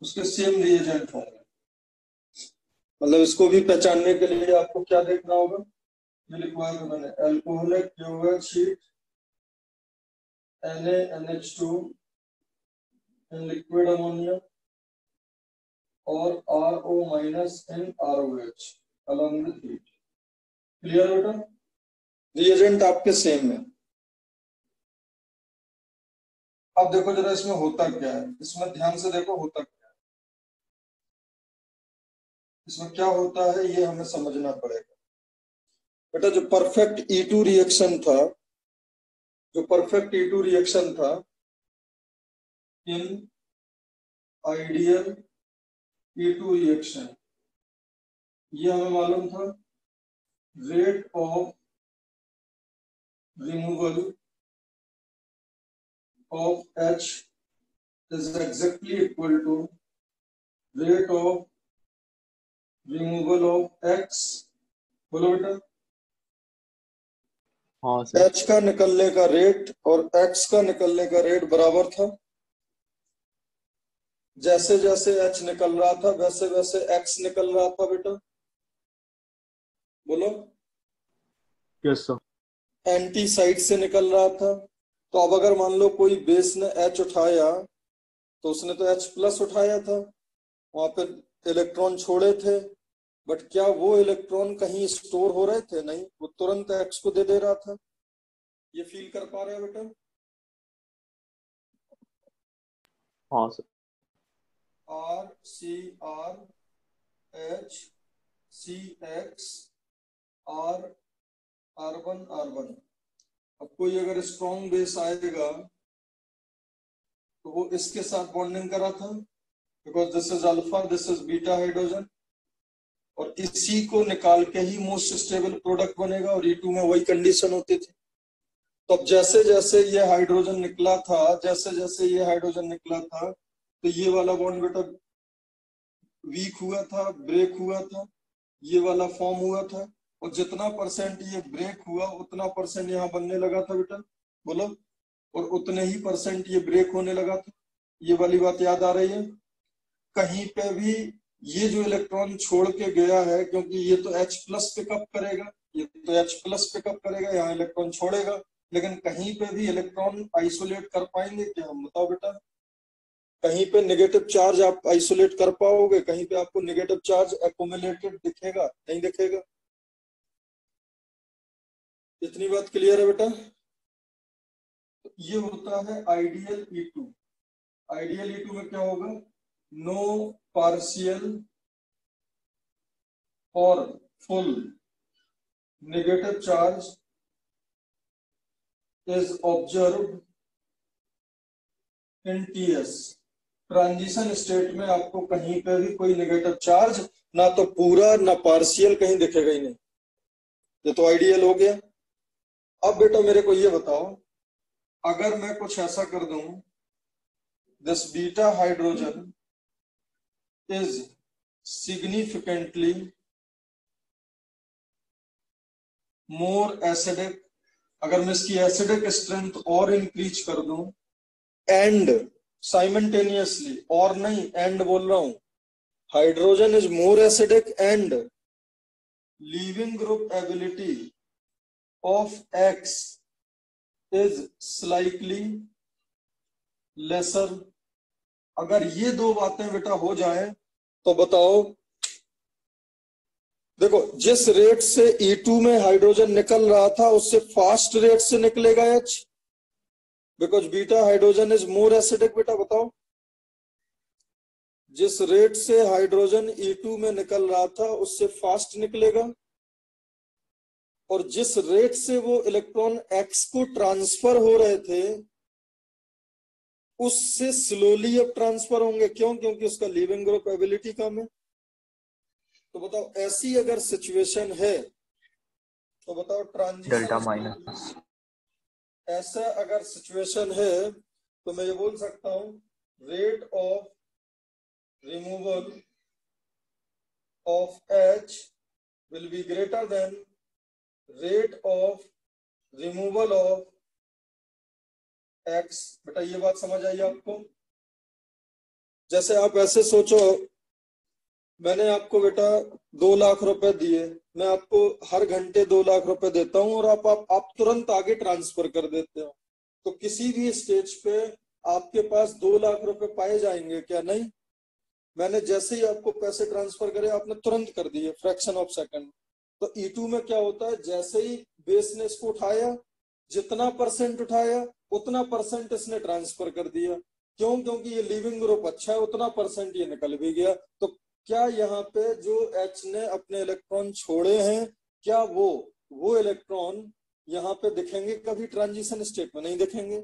उसके सेम रिएजेंट होंगे। मतलब इसको भी पहचानने के लिए आपको क्या देखना होगा, ये लिखवाया था मैंने, alcoholic KOH heat NaNH2 in liquid ammonia और RO minus in ROH along with heat. Clear बेटा? रिएजेंट आपके सेम है। अब देखो जरा इसमें होता क्या है, इसमें ध्यान से देखो होता क्या है, इसमें क्या होता है ये हमें समझना पड़ेगा बेटा। जो परफेक्ट E2 रिएक्शन था, जो परफेक्ट E2 रिएक्शन था इन आइडियल E2 रिएक्शन, ये हमें मालूम था, rate of removal of H is exactly equal to rate of removal of X। बोलो बेटा। हाँ सर। H का निकलने का रेट और X का निकलने का रेट बराबर था। जैसे जैसे H निकल रहा था वैसे वैसे X निकल रहा था बेटा, बोलो। Yes sir. एंटी साइड से निकल रहा था। तो अब अगर मान लो कोई बेस ने H उठाया तो उसने तो H प्लस उठाया था, वहां पे इलेक्ट्रॉन छोड़े थे, बट क्या वो इलेक्ट्रॉन कहीं स्टोर हो रहे थे? नहीं, वो तुरंत X को दे रहा था। ये फील कर पा रहे हैं बेटा? हाँ sir. RCR H CX R R1 R1। अब कोई अगर स्ट्रॉन्ग बेस आएगा तो वो इसके साथ बॉन्डिंग करा था, because this is alpha, this is beta hydrogen, और इसी को निकाल के ही मोस्ट स्टेबल प्रोडक्ट बनेगा। और E2 में वही कंडीशन होती थी। तो अब जैसे जैसे ये हाइड्रोजन निकला था, जैसे जैसे ये हाइड्रोजन निकला था, तो ये वाला बॉन्ड बेटा वीक हुआ था, ब्रेक हुआ था, ये वाला फॉर्म हुआ था, और जितना परसेंट ये ब्रेक हुआ उतना परसेंट यहाँ बनने लगा था बेटा, बोलो, और उतने ही परसेंट ये ब्रेक होने लगा था। ये वाली बात याद आ रही है? कहीं पे भी ये जो इलेक्ट्रॉन छोड़ के गया है, क्योंकि ये तो H प्लस पिकअप करेगा, ये तो H प्लस पिकअप करेगा, यहाँ इलेक्ट्रॉन छोड़ेगा, लेकिन कहीं पे भी इलेक्ट्रॉन आइसोलेट कर पाएंगे क्या, हम बताओ बेटा? कहीं पे नेगेटिव चार्ज आप आइसोलेट कर पाओगे? कहीं पे आपको नेगेटिव चार्ज एक्यूमुलेटेड दिखेगा? नहीं दिखेगा। इतनी बात क्लियर है बेटा? ये होता है आइडियल E2। आइडियल E2 में क्या होगा? नो पार्शियल और full negative charge is observed in TS। Transition state में आपको कहीं पे भी कोई नेगेटिव चार्ज, ना तो पूरा ना पार्शियल, कहीं दिखेगा ही नहीं। ये तो आइडियल हो गया। अब बेटा मेरे को ये बताओ, अगर मैं कुछ ऐसा कर दूं, this beta hydrogen is significantly more acidic, अगर मैं इसकी एसिडिक स्ट्रेंथ और इंक्रीज कर दूं, एंड साइमल्टेनियसली, और नहीं एंड बोल रहा हूं, hydrogen is more acidic and leaving group ability of X is slightly lesser. अगर ये दो बातें बेटा हो जाएं तो बताओ, देखो जिस रेट से E2 में हाइड्रोजन निकल रहा था उससे फास्ट रेट से निकलेगा H, because beta hydrogen is more acidic. बेटा बताओ, जिस रेट से हाइड्रोजन E2 में निकल रहा था उससे फास्ट निकलेगा, और जिस रेट से वो इलेक्ट्रॉन X को ट्रांसफर हो रहे थे उससे स्लोली अब ट्रांसफर होंगे। क्यों? क्योंकि उसका लीविंग ग्रुप एबिलिटी कम है। तो बताओ ऐसी अगर सिचुएशन है तो बताओ डेल्टा ट्रांजिशन, माइनस, ऐसा अगर सिचुएशन है तो मैं ये बोल सकता हूं, rate of removal of H will be greater than rate of removal of X। बेटा ये बात समझ आई आपको? जैसे आप ऐसे सोचो, मैंने आपको बेटा 2 लाख रुपए दिए, मैं आपको हर घंटे 2 लाख रुपए देता हूं और आप तुरंत आगे ट्रांसफर कर देते हो, तो किसी भी स्टेज पे आपके पास 2 लाख रुपए पाए जाएंगे क्या? नहीं। मैंने जैसे ही आपको पैसे ट्रांसफर करे आपने तुरंत कर दिए, फ्रैक्शन ऑफ सेकंड। तो E2 में क्या होता है, जैसे ही बेस ने इसको उठाया, जितना परसेंट उठाया उतना परसेंट इसने ट्रांसफर कर दिया। क्यों? क्योंकि ये लीविंग ग्रुप अच्छा है, उतना परसेंट ये निकल भी गया। तो क्या यहाँ पे जो H ने अपने इलेक्ट्रॉन छोड़े हैं, क्या वो इलेक्ट्रॉन यहाँ पे दिखेंगे कभी ट्रांजिशन स्टेट में? नहीं दिखेंगे।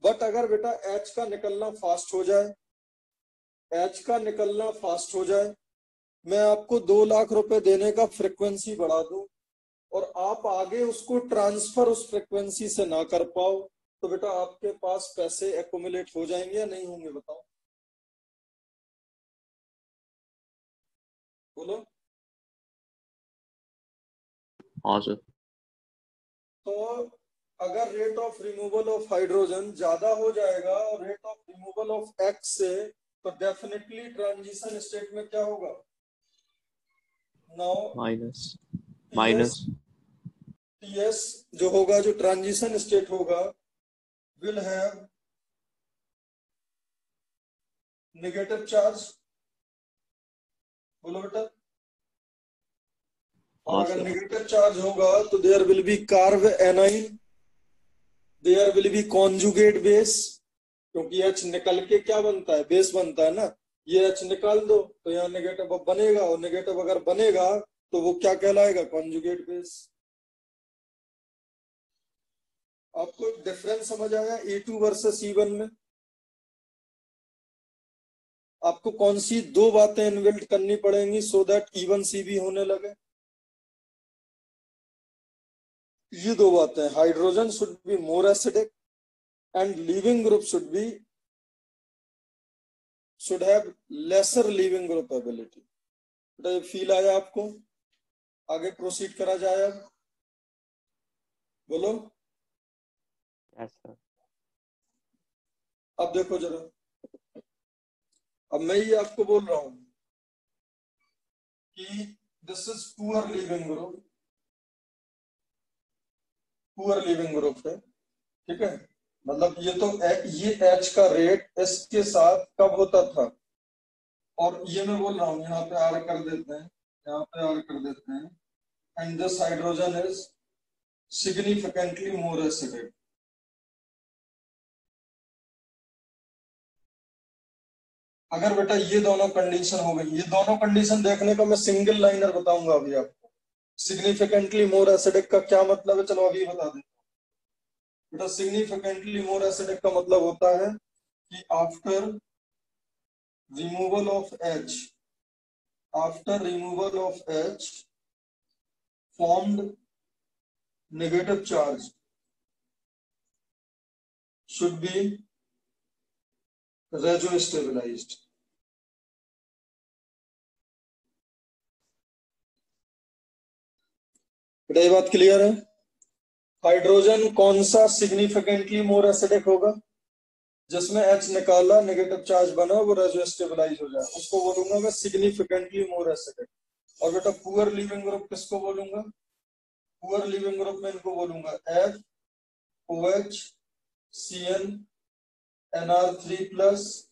बट अगर बेटा H का निकलना फास्ट हो जाए, H का निकलना फास्ट हो जाए, मैं आपको 2 लाख रुपए देने का फ्रिक्वेंसी बढ़ा दूं और आप आगे उसको ट्रांसफर उस फ्रिक्वेंसी से ना कर पाओ, तो बेटा आपके पास पैसे एक्यूमुलेट हो जाएंगे या नहीं होंगे? बताओ, बोलो। हाँ सर, तो अगर rate of removal of hydrogen ज्यादा हो जाएगा और rate of removal of X से, तो डेफिनेटली ट्रांजिशन स्टेट में क्या होगा? नाउ माइनस माइनस TS जो होगा, जो ट्रांजिशन स्टेट होगा, विल हैव नेगेटिव चार्ज। बोलो बेटा। और हाँ अगर सर, नेगेटिव चार्ज होगा तो there will be carbanion, there will be conjugate base, क्योंकि H निकल के क्या बनता है? बेस बनता है ना। ये H निकाल दो तो यहाँ नेगेटिव अब बनेगा, और नेगेटिव अगर बनेगा तो वो क्या कहलाएगा? Conjugate base. आपको डिफरेंस समझ आया E2 वर्सेस E1 में? आपको कौन सी 2 बातें इन्वेल्ट करनी पड़ेंगी सो दैट E1 C भी होने लगे? ये दो बातें, hydrogen should be more acidic and leaving group should have laser leaving group ability. बेटा ये फील आया आपको? आगे प्रोसीड करा जाए अब, बोलो। Yes sir. अब देखो जरा, अब मैं ये आपको बोल रहा हूं कि this is poor leaving group है, ठीक है। मतलब ये तो ये H का रेट S के साथ कब होता था, और ये मैं बोल रहा हूँ यहाँ पे R कर देते हैं, यहाँ पे R कर देते हैं, and this hydrogen is significantly more acidic. अगर बेटा ये दोनों कंडीशन हो गई, ये दोनों कंडीशन देखने का मैं सिंगल लाइनर बताऊंगा अभी आपको। सिग्निफिकेंटली मोर एसिडिक का क्या मतलब है, चलो अभी बता देता हूं बेटा। सिग्निफिकेंटली मोर एसिडिक का मतलब होता है कि after removal of H formed negative charge should be रेजो-स्टेबलाइज्ड। बेटा ये बात क्लियर है? हाइड्रोजन कौन सा सिग्निफिकेंटली मोर एसिडिक होगा? जिसमें H निकाला, नेगेटिव चार्ज बना, वो रेजो-स्टेबलाइज हो जाए, उसको बोलूंगा मैं सिग्निफिकेंटली मोर एसिडिक। और बेटा पुअर लीविंग ग्रुप किसको बोलूंगा? पुअर लिविंग ग्रुप में इनको बोलूंगा FOH CN NR3 प्लस,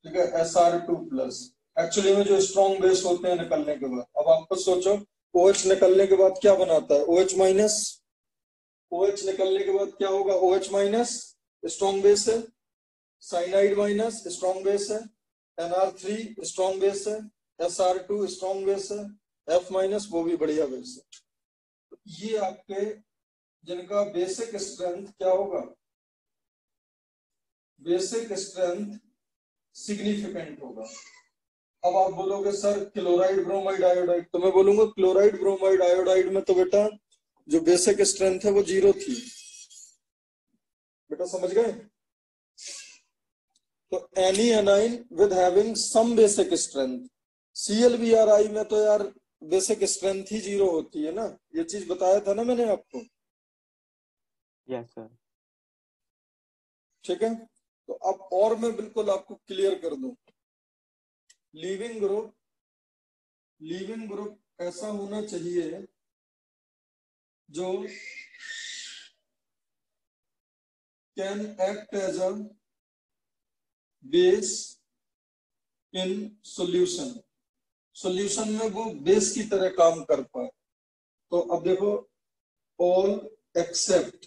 ठीक है, SR2 प्लस। एक्चुअली में जो स्ट्रॉन्ग बेस होते हैं निकलने के बाद, अब आप खुद सोचो OH निकलने के बाद क्या बनाता है? OH minus. OH निकलने के बाद क्या होगा? OH माइनस स्ट्रॉन्ग बेस है, साइनाइड माइनस स्ट्रॉन्ग बेस है, NR3 स्ट्रॉन्ग बेस है, SR2 स्ट्रॉन्ग बेस है, F माइनस वो भी बढ़िया बेस है। ये आपके जिनका बेसिक स्ट्रेंथ क्या होगा? बेसिक स्ट्रेंथ सिग्निफिकेंट होगा। अब आप बोलोगे सर क्लोराइड ब्रोमाइड आयोडाइड, तो मैं बोलूंगा क्लोराइड ब्रोमाइड आयोडाइड में तो बेटा जो बेसिक स्ट्रेंथ है वो 0 थी। बेटा समझ गए? तो any anion with having some basic strength, ClBrI में तो यार बेसिक स्ट्रेंथ ही 0 होती है ना, ये चीज बताया था ना मैंने आपको। Yes sir. ठीक है, तो अब और मैं बिल्कुल आपको क्लियर कर दूं, लीविंग ग्रुप ऐसा होना चाहिए जो can act as a base in solution में वो बेस की तरह काम कर पाए। तो अब देखो, ऑल एक्सेप्ट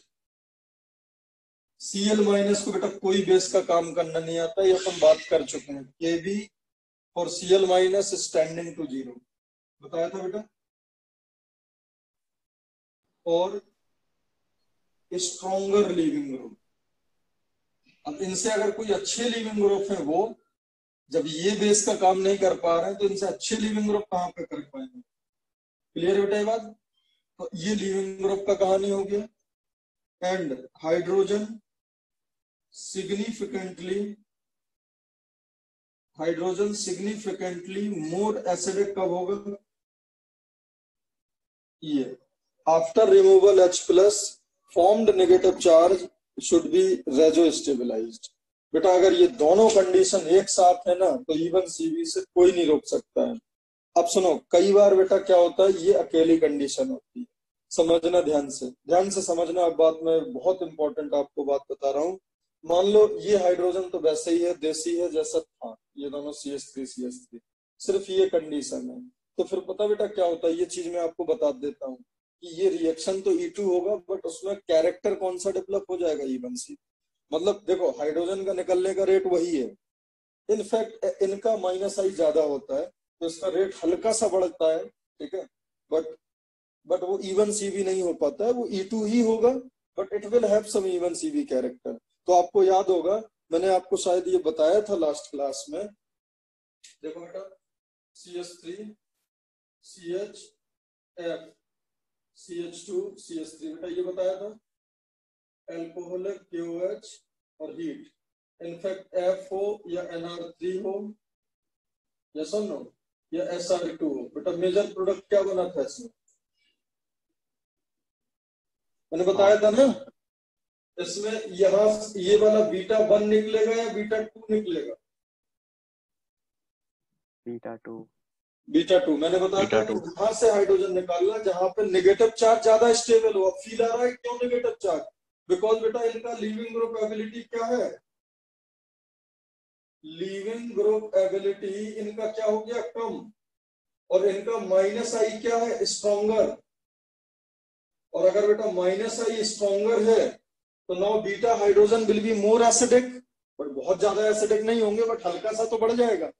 Cl माइनस को बेटा कोई बेस का काम करना नहीं आता, ये अपन बात कर चुके हैं। Kb और Cl माइनस स्टैंडिंग टू 0 बताया था बेटा। और स्ट्रॉन्गर लीविंग ग्रुप, अब इनसे अगर कोई अच्छे लीविंग ग्रुप है, वो जब ये बेस का काम नहीं कर पा रहे हैं तो इनसे अच्छे लीविंग ग्रुप कहां पे कर पाएंगे? क्लियर है बेटा ये बात? तो ये लीविंग ग्रुप का कहानी हो गया। And hydrogen significantly more acidic कब होगा? ये after removal H plus formed negative charge should be reso stabilised. बेटा अगर ये दोनों कंडीशन एक साथ है ना तो इवन CV से कोई नहीं रोक सकता है। अब सुनो, कई बार बेटा क्या होता है, ये अकेली कंडीशन होती है, समझना ध्यान से समझना। अब बात में बहुत इंपॉर्टेंट आपको बात बता रहा हूँ। मान लो ये हाइड्रोजन तो वैसे ही है, देसी है जैसा था, ये दोनों CH3 सिर्फ ये कंडीशन है, तो फिर पता बेटा क्या होता है, ये चीज मैं आपको बता देता हूँ कि ये रिएक्शन तो E2 होगा, बट उसमें कैरेक्टर कौन सा डेवलप हो जाएगा? E1C। मतलब देखो हाइड्रोजन का निकलने का रेट वही है, इनफैक्ट इनका -I ज्यादा होता है, तो इसका रेट हल्का सा बढ़ता है, ठीक है, बट वो E1CV नहीं हो पाता है, वो E2 ही होगा, but it will have some E1CV character. तो आपको याद होगा, मैंने आपको शायद ये बताया था लास्ट क्लास में, देखो बेटा CH3 CHF CH2 CH3 बेटा ये बताया था, एल्कोहलिक KOH और हीट, इनफैक्ट FO या NR3 हो या नो या SR2 हो। बेटा मेजर प्रोडक्ट क्या बना था इसमें, मैंने बताया था ना, इसमें यहाँ ये वाला β1 निकलेगा या β2 निकलेगा, बीटा 2। मैंने बताया था β2 वहां से हाइड्रोजन निकालना जहां पे नेगेटिव चार्ज ज्यादा स्टेबल हो। अब फील आ रहा है क्यों नेगेटिव चार्ज, बिकॉज बेटा इनका लीविंग ग्रुप एबिलिटी क्या है, लीविंग ग्रुप एबिलिटी इनका क्या हो गया कम, और इनका -I क्या है स्ट्रॉन्गर, और अगर बेटा -I स्ट्रॉन्गर है तो now beta hydrogen will be more acidic, but बहुत ज्यादा एसिडिक नहीं होंगे, बट हल्का सा तो बढ़ जाएगा।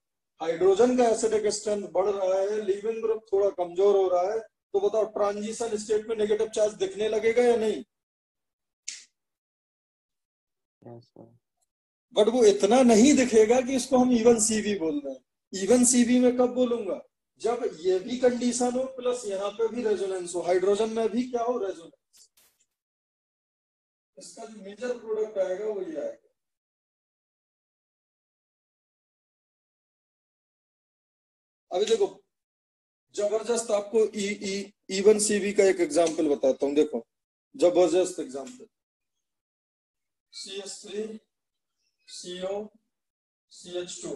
हाइड्रोजन का एसिडिक स्ट्रेंथ बढ़ रहा है, लीविंग ग्रुप थोड़ा कमजोर हो रहा है, तो बताओ ट्रांजिशन स्टेट में नेगेटिव चार्ज दिखने लगेगा या नहीं। बट वो इतना नहीं दिखेगा कि इसको हम इवन CV बोल रहे हैं। इवन CV में कब बोलूंगा, जब ये भी कंडीशन हो प्लस यहाँ पे भी रेजोनेंस हो, हाइड्रोजन में भी क्या हो रेजोनेंस। इसका जो मेजर प्रोडक्ट आएगा वो ये आएगा। अभी देखो जबरदस्त आपको इवन CV का एक एग्जांपल बताता हूं, देखो जबरदस्त example, CH3 CO CH2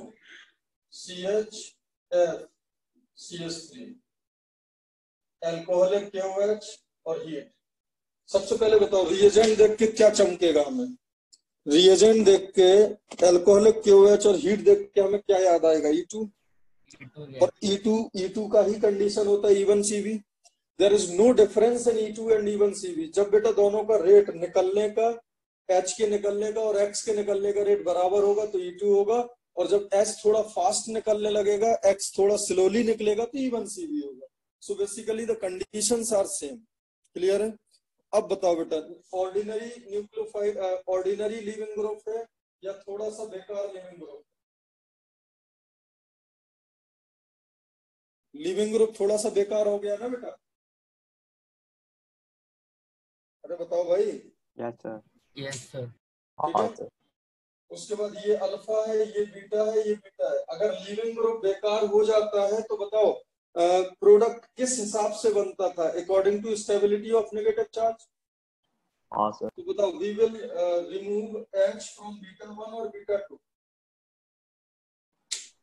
CHF CH3, alcoholic KOH और हीट। सबसे पहले बताओ रिएजेंट देख के क्या चमकेगा हमें, रिएजेंट देख के एल्कोहलिक KOH और हीट देख के हमें क्या याद आएगा, E2, और E2 का ही कंडीशन होता है E one CV। There is no difference in E2 and E one CV। जब बेटा दोनों का रेट निकलने का, H के निकलने का और X के निकलने का रेट बराबर होगा तो E2 होगा, और जब H थोड़ा फास्ट निकलने लगेगा, X थोड़ा स्लोली निकलेगा तो इवन CV होगा। So basically the conditions are same. Clear है। अब बताओ बेटा ordinary nucleophile ordinary leaving group है या थोड़ा सा बेकार लिविंग ग्रुप, लिविंग ग्रुप थोड़ा सा बेकार हो गया ना बेटा, अरे बताओ भाई। Yes sir. Yes sir. ठीक है, उसके बाद ये अल्फा है, ये बीटा है, ये बीटा है। अगर लिविंग ग्रुप बेकार हो जाता है तो बताओ प्रोडक्ट किस हिसाब से बनता था, according to stability of negative charge. हाँ सर। तो बताओ we will remove H from β1 और β2।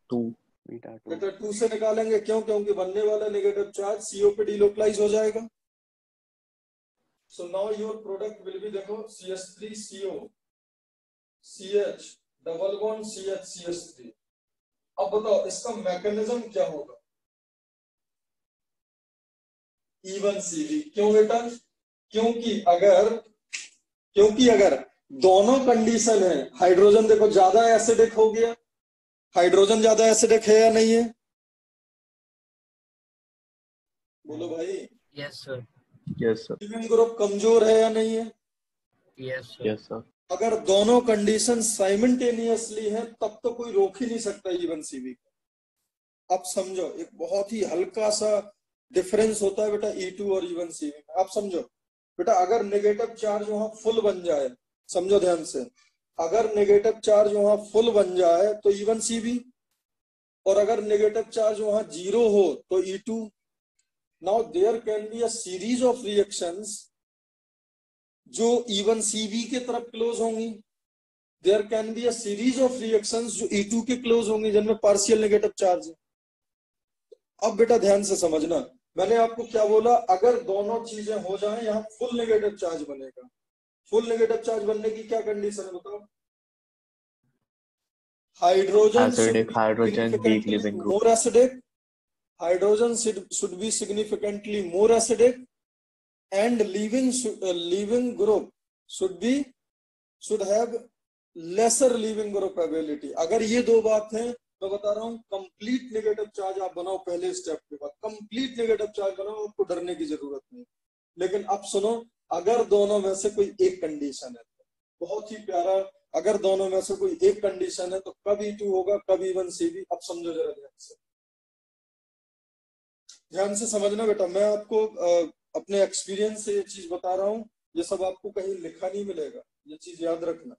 2 बीटा 2 2 से निकालेंगे, क्यों, क्योंकि बनने वाला नेगेटिव चार्ज CO पे डिलोकलाइज हो जाएगा। So now your product will be, देखो CH3 CO CH double bond CH CH3। अब बताओ इसका मैकेनिज्म क्या होगा, इवन CV। क्यों बेटा, क्योंकि अगर दोनों कंडीशन है, हाइड्रोजन देखो ज्यादा एसिडिक हो गया, हाइड्रोजन ज्यादा एसिडिक है या नहीं है, बोलो भाई। Yes sir. Yes sir. Leaving group कमजोर है या नहीं है। Yes sir. Yes sir. अगर दोनों कंडीशन साइमल्टेनियसली है तब तो कोई रोक ही नहीं सकता इवन CV को। अब समझो एक बहुत ही हल्का सा डिफरेंस होता है बेटा E2 और इवन CV में। आप समझो बेटा, अगर नेगेटिव चार्ज वहां फुल बन जाए, समझो ध्यान से, अगर नेगेटिव चार्ज वहां फुल बन जाए तो इवन CV, और अगर नेगेटिव चार्ज वहां 0 हो तो E2। Now there can be a series of reactions जो इवन CV के तरफ क्लोज होंगी, there can be a series of reactions जो E2 के क्लोज होंगी जिनमें पार्शियल नेगेटिव चार्ज है। अब बेटा ध्यान से समझना, मैंने आपको क्या बोला, अगर दोनों चीजें हो जाएं, यहां फुल नेगेटिव चार्ज बनेगा। फुल नेगेटिव चार्ज बनने की क्या कंडीशन है बताओ, hydrogen Acidic hydrogen weak living group. More acidic, hydrogen should be significantly more acidic and leaving group should have lesser leaving group ability। अगर ये दो बात है, मैं बता रहा हूँ कंप्लीट नेगेटिव चार्ज आप बनाओ पहले स्टेप के बाद, कंप्लीट नेगेटिव चार्ज बनाओ, आपको डरने की जरूरत नहीं। लेकिन अब सुनो, अगर दोनों में से कोई एक कंडीशन है, बहुत ही प्यारा, अगर दोनों में से कोई एक कंडीशन है तो कब E2 होगा, कब इवन CV। अब समझो जरा ध्यान से समझना बेटा, मैं आपको अपने एक्सपीरियंस से ये चीज बता रहा हूँ, ये सब आपको कहीं लिखा नहीं मिलेगा, ये चीज याद रखना।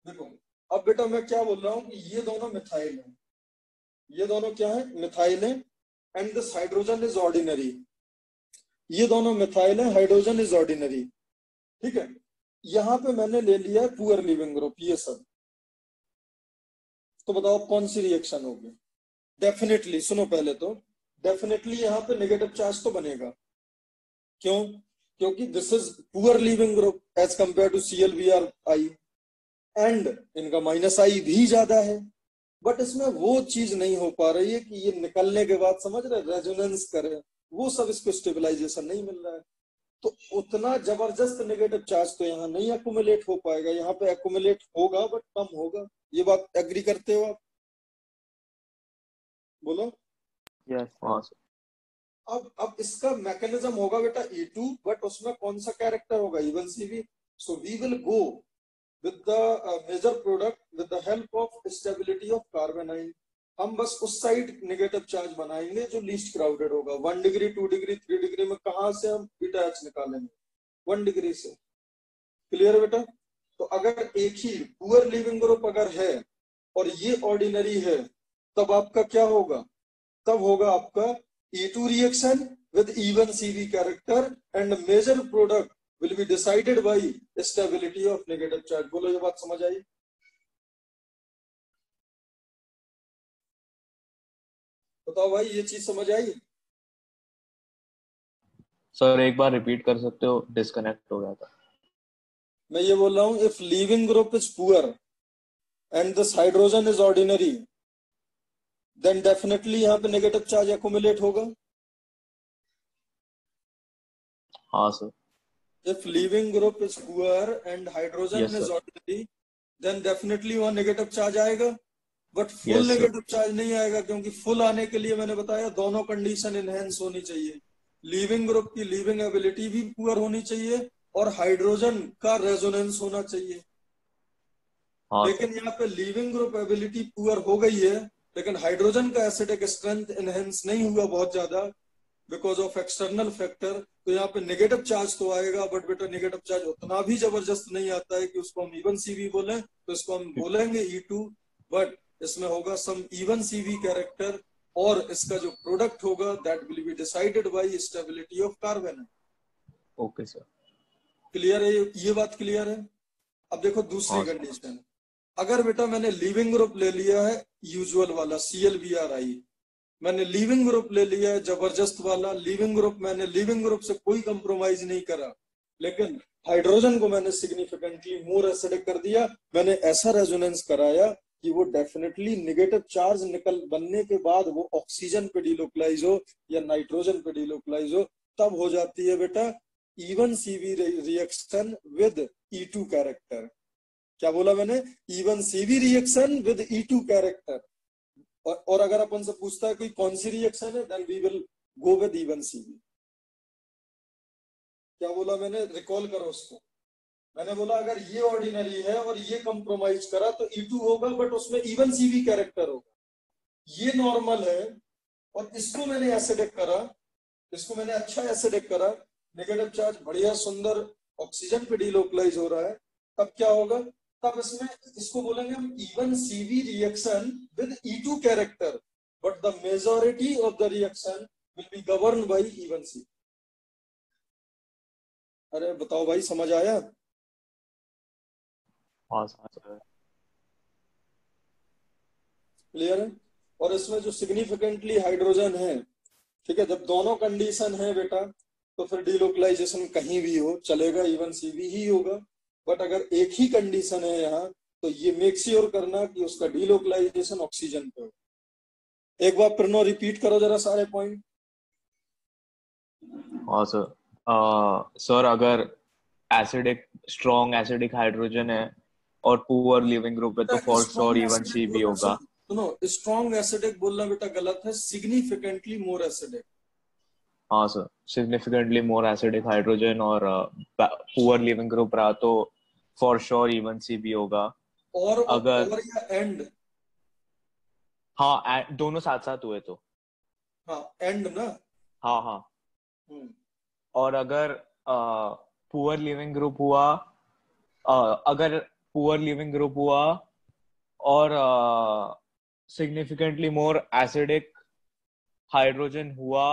देखो अब बेटा मैं क्या बोल रहा हूँ कि ये दोनों मिथाइल है, ये दोनों क्या है, मिथाइल है, and this hydrogen is ordinary. ये दोनों मिथाइल है, हाइड्रोजन इज ऑर्डिनरी, ठीक है। यहाँ पे मैंने ले लिया है पुअर लीविंग ग्रुप, ये सब। तो बताओ कौन सी रिएक्शन होगी? डेफिनेटली सुनो पहले तो, डेफिनेटली यहाँ पे नेगेटिव चार्ज तो बनेगा। क्यों? क्योंकि this is poor leaving group as compare to ClBr I, and इनका -I भी ज्यादा है। बट इसमें वो चीज नहीं हो पा रही है कि ये निकलने के बाद समझ रहे रेजोनेंस करे, वो सब इसको स्टेबलाइजेशन नहीं मिल रहा है। तो उतना जबरदस्त नेगेटिव चार्ज तो यहाँ नहीं एक्युमुलेट हो पाएगा, यहाँ पे एक्युमुलेट होगा बट कम होगा। ये बात एग्री करते हो आप? बोलो। Yes, हाँ sir. सर। अब इसका मैकेनिज्म होगा बेटा E2, बट उसमें कौन सा कैरेक्टर होगा? E one CV। So we will go with the major product with the help of stability of carbonyl। हम बस उस साइड नेगेटिव चार्ज बनाएंगे जो लीस्ट क्राउडेड होगा। 1 डिग्री 2 डिग्री 3 डिग्री में कहां से हम बीटा H निकालेंगे? 1 डिग्री से। क्लियर है बेटा? तो अगर एक ही पुअर लिविंग ग्रुप अगर है और ये ऑर्डिनरी है, तब आपका क्या होगा? तब होगा आपका E2 reaction with even CV character and major product will be decided by stability of negative charge। बोलो ये बात समझ आई? बताओ भाई ये चीज समझ आई? सर एक बार रिपीट कर सकते हो, डिस्कनेक्ट हो गया था। मैं ये बोल रहा हूं if leaving group is poor and this hydrogen is ordinary, then definitely यहाँ पे नेगेटिव चार्ज एक्युमुलेट होगा। हाँ सर। If leaving group is poor and hydrogen Yes, is sir. ordinary, then definitely वहाँ नेगेटिव चार्ज आएगा, but full Yes, sir. Negative charge नहीं आएगा, क्योंकि फुल आने के लिए मैंने बताया दोनों कंडीशन इनहेंस होनी चाहिए। लीविंग ग्रुप की लीविंग एबिलिटी भी पुअर होनी चाहिए और हाइड्रोजन का रेजोनेंस होना चाहिए। हाँ लेकिन सर। यहाँ पे लीविंग ग्रुप एबिलिटी पुअर हो गई है, लेकिन हाइड्रोजन का एसिडिक स्ट्रेंथ इनहेंस नहीं हुआ बहुत ज्यादा बिकॉज ऑफ एक्सटर्नल फैक्टर। तो यहाँ पे नेगेटिव चार्ज तो आएगा, बट बेटा नेगेटिव चार्ज उतना भी जबरदस्त नहीं आता है कि उसको हम इवन CV बोलें, तो इसको हम बोलेंगे E2, बट इसमें होगा सम इवन CV कैरेक्टर, और इसका जो प्रोडक्ट होगा that will be decided by stability of carbon. Okay sir. Clear है? ये बात क्लियर है? अब देखो दूसरी हाँ सर। कंडीशन, अगर बेटा मैंने लीविंग ग्रुप ले लिया है यूजुअल वाला ClBr, मैंने लीविंग ग्रुप ले लिया है जबरदस्त वाला लीविंग ग्रुप, मैंने लीविंग ग्रुप से कोई कंप्रोमाइज नहीं करा, लेकिन हाइड्रोजन को मैंने सिग्निफिकेंटली मोर एसिडिक कर दिया, मैंने ऐसा रेजोनेंस कराया कि वो डेफिनेटली नेगेटिव चार्ज निकल बनने के बाद वो ऑक्सीजन पे डिलोकलाइज हो या नाइट्रोजन पे डिलोकलाइज हो, तब हो जाती है बेटा E one CV reaction with E2 character. क्या बोला मैंने? E one CV reaction with E2 character. और अगर अपन से पूछता है कोई कौन सी रिएक्शन है, then we will go with E one CV। क्या बोला मैंने? रिकॉल करो उसको। मैंने बोला अगर ये ऑर्डिनरी है और ये कंप्रोमाइज करा तो E2 होगा, बट उसमें इवन CV कैरेक्टर होगा। ये नॉर्मल है और इसको मैंने एसिडिक करा, इसको मैंने अच्छा एसिडिक करा, नेगेटिव चार्ज बढ़िया सुंदर ऑक्सीजन पे डिलोकलाइज हो रहा है, तब क्या होगा? तब इसमें इसको बोलेंगे हम even CV reaction with E2 character, but the majority of the reaction will be govern by even CV। अरे बताओ भाई समझ आया? हाँ सर। क्लियर है? और इसमें जो सिग्निफिकेंटली हाइड्रोजन है, ठीक है, जब दोनों कंडीशन है बेटा, तो फिर डिलोकलाइजेशन कहीं भी हो चलेगा, इवन CV ही होगा। बट अगर एक ही कंडीशन है यहाँ, तो ये मेक श्योर करना कि उसका डिलोकलाइजेशन ऑक्सीजन पे हो। एक बार प्रणो रिपीट करो जरा सारे पॉइंट। हाँ सर। सर अगर एसिडिक स्ट्रॉन्ग एसिडिक हाइड्रोजन है और पुअर लिविंग ग्रुप है तो फॉर श्योर इवन CV होगा। सुनो, स्ट्रॉन्ग एसिडिक बोलना बेटा गलत है, सिग्निफिकेंटली मोर एसिडिक। हाँ sir, significantly more acidic hydrogen और पुअर लिविंग ग्रुप रहा तो फॉर श्योर इवन CV होगा। और अगर और या एंड, हाँ दोनों साथ साथ हुए तो हाँ एंड ना। हाँ हाँ। और अगर पुअर लिविंग ग्रुप हुआ, अगर पुअर लिविंग ग्रुप हुआ और सिग्निफिकेंटली मोर एसिडिक हाइड्रोजन हुआ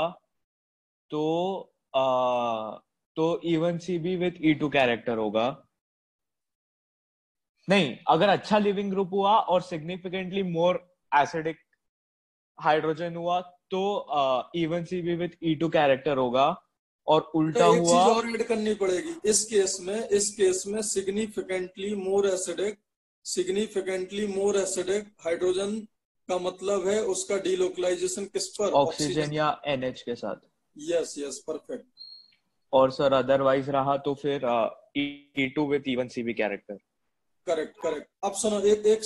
तो even CB with E2 character होगा। नहीं, अगर अच्छा लिविंग ग्रुप हुआ और सिग्निफिकेंटली मोर एसिडिक हाइड्रोजन हुआ तो even CB with E2 character होगा, और उल्टा एक हुआ। चीज और ऐड करनी पड़ेगी इस केस में सिग्निफिकेंटली मोर एसिडिक हाइड्रोजन का मतलब है उसका डीलोकलाइजेशन किस पर? ऑक्सीजन या NH के साथ। Yes yes, perfect. और सर अदरवाइज रहा तो फिर E2 with even CB character. Correct. अब सुनो, एक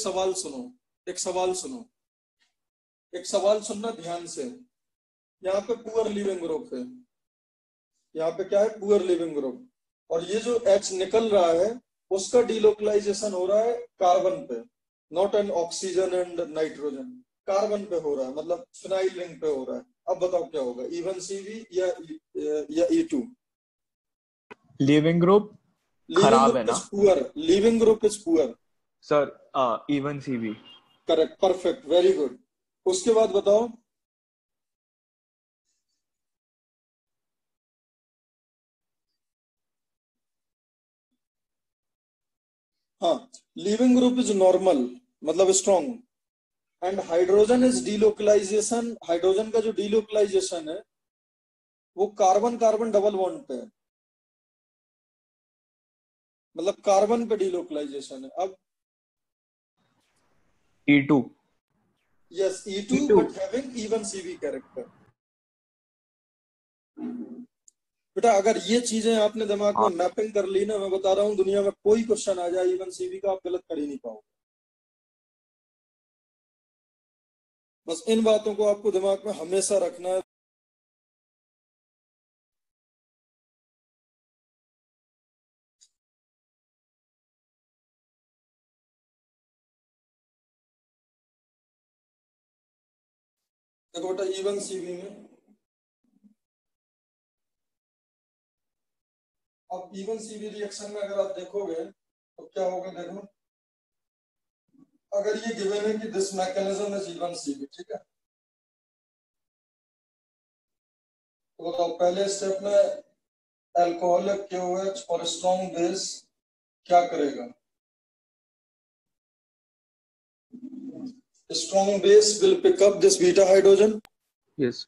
सवाल सुनना ध्यान से। यहाँ पे पुअर लिविंग ग्रुप है, यहाँ पे क्या है? Poor leaving group. और ये जो H निकल रहा है उसका डीलोकलाइजेशन हो रहा है कार्बन पे, not an oxygen and nitrogen. Carbon पे हो रहा है, मतलब फिनाइल रिंग पे हो रहा है। अब बताओ क्या होगा, इवन सीवी या E2? लिविंग ग्रुप खराब है ना leaving group is poor sir. E one CB. Correct, perfect, very good. उसके बाद बताओ। हाँ, लिविंग ग्रुप इज नॉर्मल, मतलब strong, and hydrogen is delocalization. Hydrogen का जो डीलोकलाइजेशन है वो कार्बन कार्बन डबल बॉन्ड पे है, मतलब कार्बन पे डीलोकलाइजेशन है। अब E2। Yes, E2 but having even CV character. बेटा अगर ये चीजें आपने दिमाग में मैपिंग कर ली ना, मैं बता रहा हूँ दुनिया में कोई क्वेश्चन आ जाए इवन सीवी का, आप गलत कर ही नहीं पाओगे। बस इन बातों को आपको दिमाग में हमेशा रखना है। देखो बेटा, इवन सीवी में अब इवन सीवी रिएक्शन में अगर आप देखोगे तो क्या होगा, देखो। अगर ये गिवन है कि this mechanism is E one CB, ठीक है, तो बताओ पहले स्टेप में अल्कोहलिक KOH और स्ट्रॉन्ग बेस क्या करेगा? Strong base will pick up this beta hydrogen. Yes.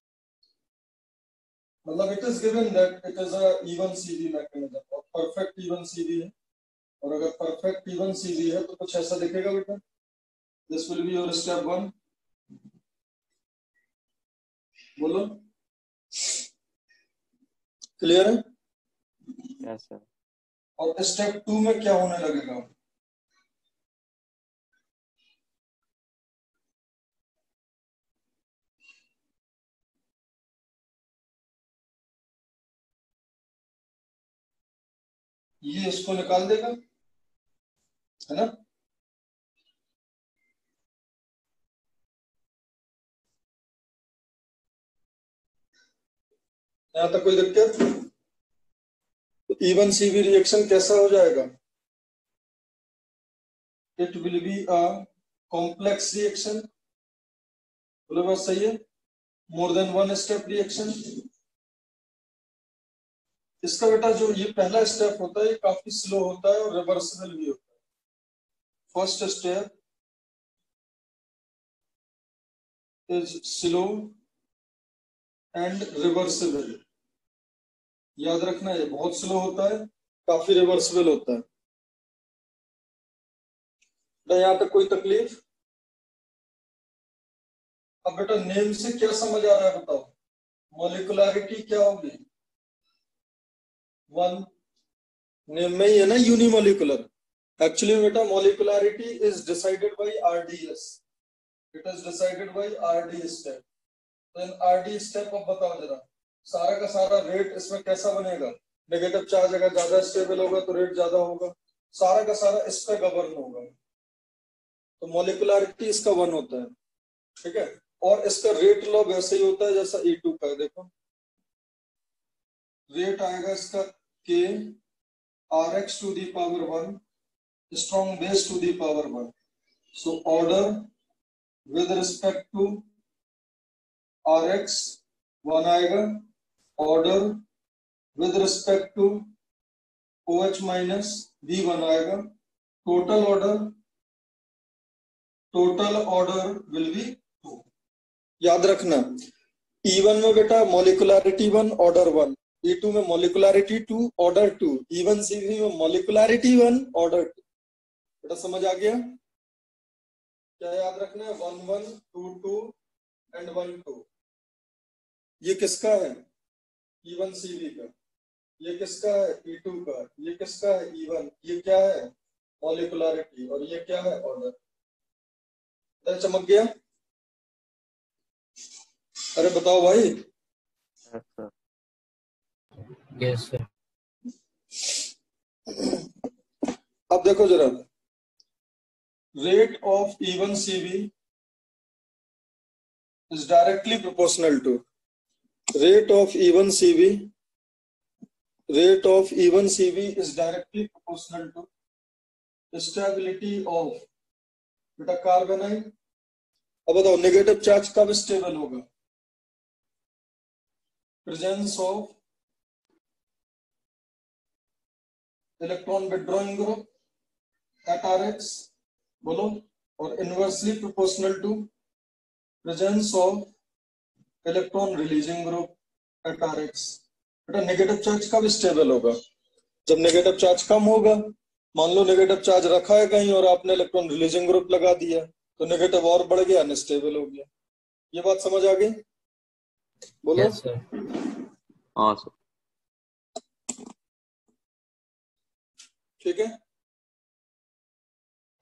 मतलब it is given that it is a E one CB mechanism, और परफेक्ट इवन सीवी है। और अगर परफेक्ट इवन सीवी है तो कुछ ऐसा दिखेगा बेटा। This will be your step 1। बोलो, क्लियर है? Yes sir. और स्टेप 2 में क्या होने लगेगा? ये इसको निकाल देगा, है ना? यहां तक कोई दिक्कत? तो इवन सीवी रिएक्शन कैसा हो जाएगा? It will be a complex reaction. बोलो बात सही है? More than one step reaction. इसका बेटा जो ये पहला स्टेप होता है ये काफी स्लो होता है और रिवर्सिबल भी होता है। First step is slow and reversible. याद रखना, ये बहुत स्लो होता है, काफी रिवर्सिबल होता है। यहां तक कोई तकलीफ? अब बेटा नेम से क्या समझ आ रहा है बताओ? मॉलिक्युलरिटी क्या होगी? 1 नेम में ही है ना, यूनिमोलिकुलर। एक्चुअली बेटा molecularity is decided by RDS। It is decided by RD step. तो इन RD स्टेप अब बताओ जरा, सारा का सारा रेट इसमें कैसा बनेगा? नेगेटिव चार्ज अगर ज्यादा स्टेबल होगा तो रेट ज्यादा होगा, सारा का सारा इस पे गवर्न होगा। तो मॉलिक्युलरिटी इसका 1 होता है, ठीक है। और इसका रेट लॉ वैसे ही होता है जैसा E2 का है, देखो। रेट आएगा इसका K Rx to the power 1 strong base to the power 1. So order with respect to Rx 1 आएगा, order with respect to OH minus B 1 आएगा, total order will be 2. याद रखना E1 में बेटा मोलिकुलरिटी 1 ऑर्डर 1, E2 में molecularity 2 order 2, E1CV में molecularity 1 order 2. बेटा समझ आ गया? क्या याद रखना है? 1 1 2 2 एंड 1 2. ये किसका है? E1CV का. ये किसका है? E2 का. ये किसका है? E1. ये क्या है? मोलिकुलरिटी. और ये क्या है? ऑर्डर. चमक गया? अरे बताओ भाई. Yes sir. अब देखो जरा, rate of E1CV is directly proportional to rate of E1CV is directly proportional to stability of बेटा कार्बोनाइल. अब बताओ नेगेटिव चार्ज कब स्टेबल होगा? Presence of electron withdrawing group at Rx, बोलो. और inversely proportional to presence of electron releasing group at Rx. बेटा negative charge कब stable होगा? जब नेगेटिव चार्ज कम होगा. मान लो नेगेटिव चार्ज रखा है कहीं और आपने इलेक्ट्रॉन रिलीजिंग ग्रुप लगा दिया तो नेगेटिव और बढ़ गया, अनस्टेबल हो गया. ये बात समझ आ गई? बोलो. Yes sir. हाँ सर. ठीक है.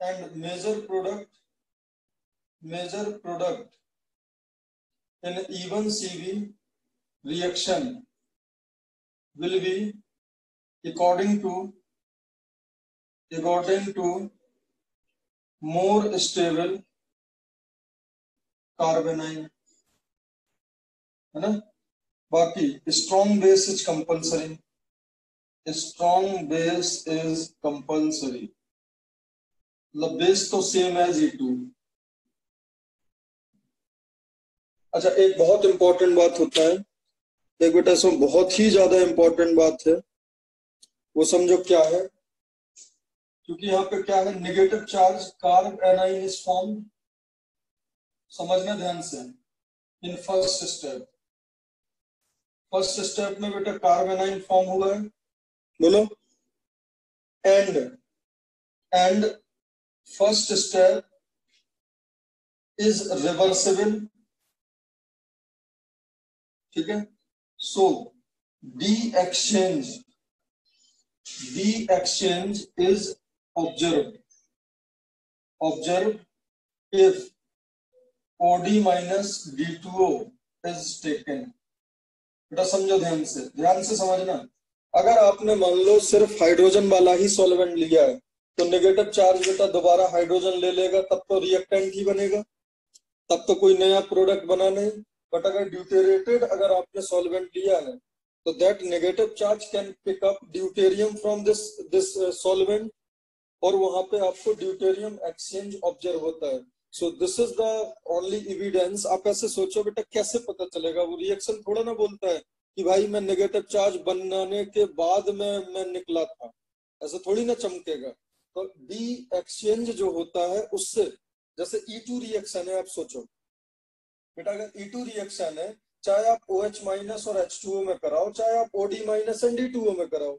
And major product in E1CV reaction will be according to more stable carbonyl, है ना. बाकी strong base is compulsory. Strong base is compulsory. मतलब बेस तो सेम एज E2. अच्छा, एक बहुत इंपॉर्टेंट बात होता है, एक बेटा इसमें बहुत ही ज्यादा इंपॉर्टेंट बात है, वो समझो क्या है. क्योंकि यहाँ पे क्या है, negative charge carb A9 is form. समझना ध्यान से. इन फर्स्ट स्टेप में बेटा कार्ब एनाइन फॉर्म हुआ है, बोलो. And first step is reversible. ठीक है. So D exchange is observed if OD minus D2O is taken. बेटा समझो ध्यान से समझना. अगर आपने मान लो सिर्फ हाइड्रोजन वाला ही सॉल्वेंट लिया है तो नेगेटिव चार्ज बेटा दोबारा हाइड्रोजन ले लेगा, तब तो रिएक्टेंट ही बनेगा, तब तो कोई नया प्रोडक्ट बना नहीं. बट अगर ड्यूटेरेटेड अगर आपने सॉल्वेंट लिया है तो that negative charge can pick up deuterium from this solvent और वहां पे आपको ड्यूटेरियम एक्सचेंज ऑब्जर्व होता है. So this is the only evidence. आप ऐसे सोचो बेटा कैसे पता चलेगा? वो रिएक्शन थोड़ा ना बोलता है कि भाई मैं नेगेटिव चार्ज बनाने के बाद में मैं निकला था, ऐसा थोड़ी ना चमकेगा. तो डी एक्सचेंज जो होता है उससे, जैसे E2 रिएक्शन है, आप सोचो बेटा अगर E2 रिएक्शन है, चाहे आप OH माइनस और H2O में कराओ, चाहे आप OD माइनस एंड D2O में कराओ,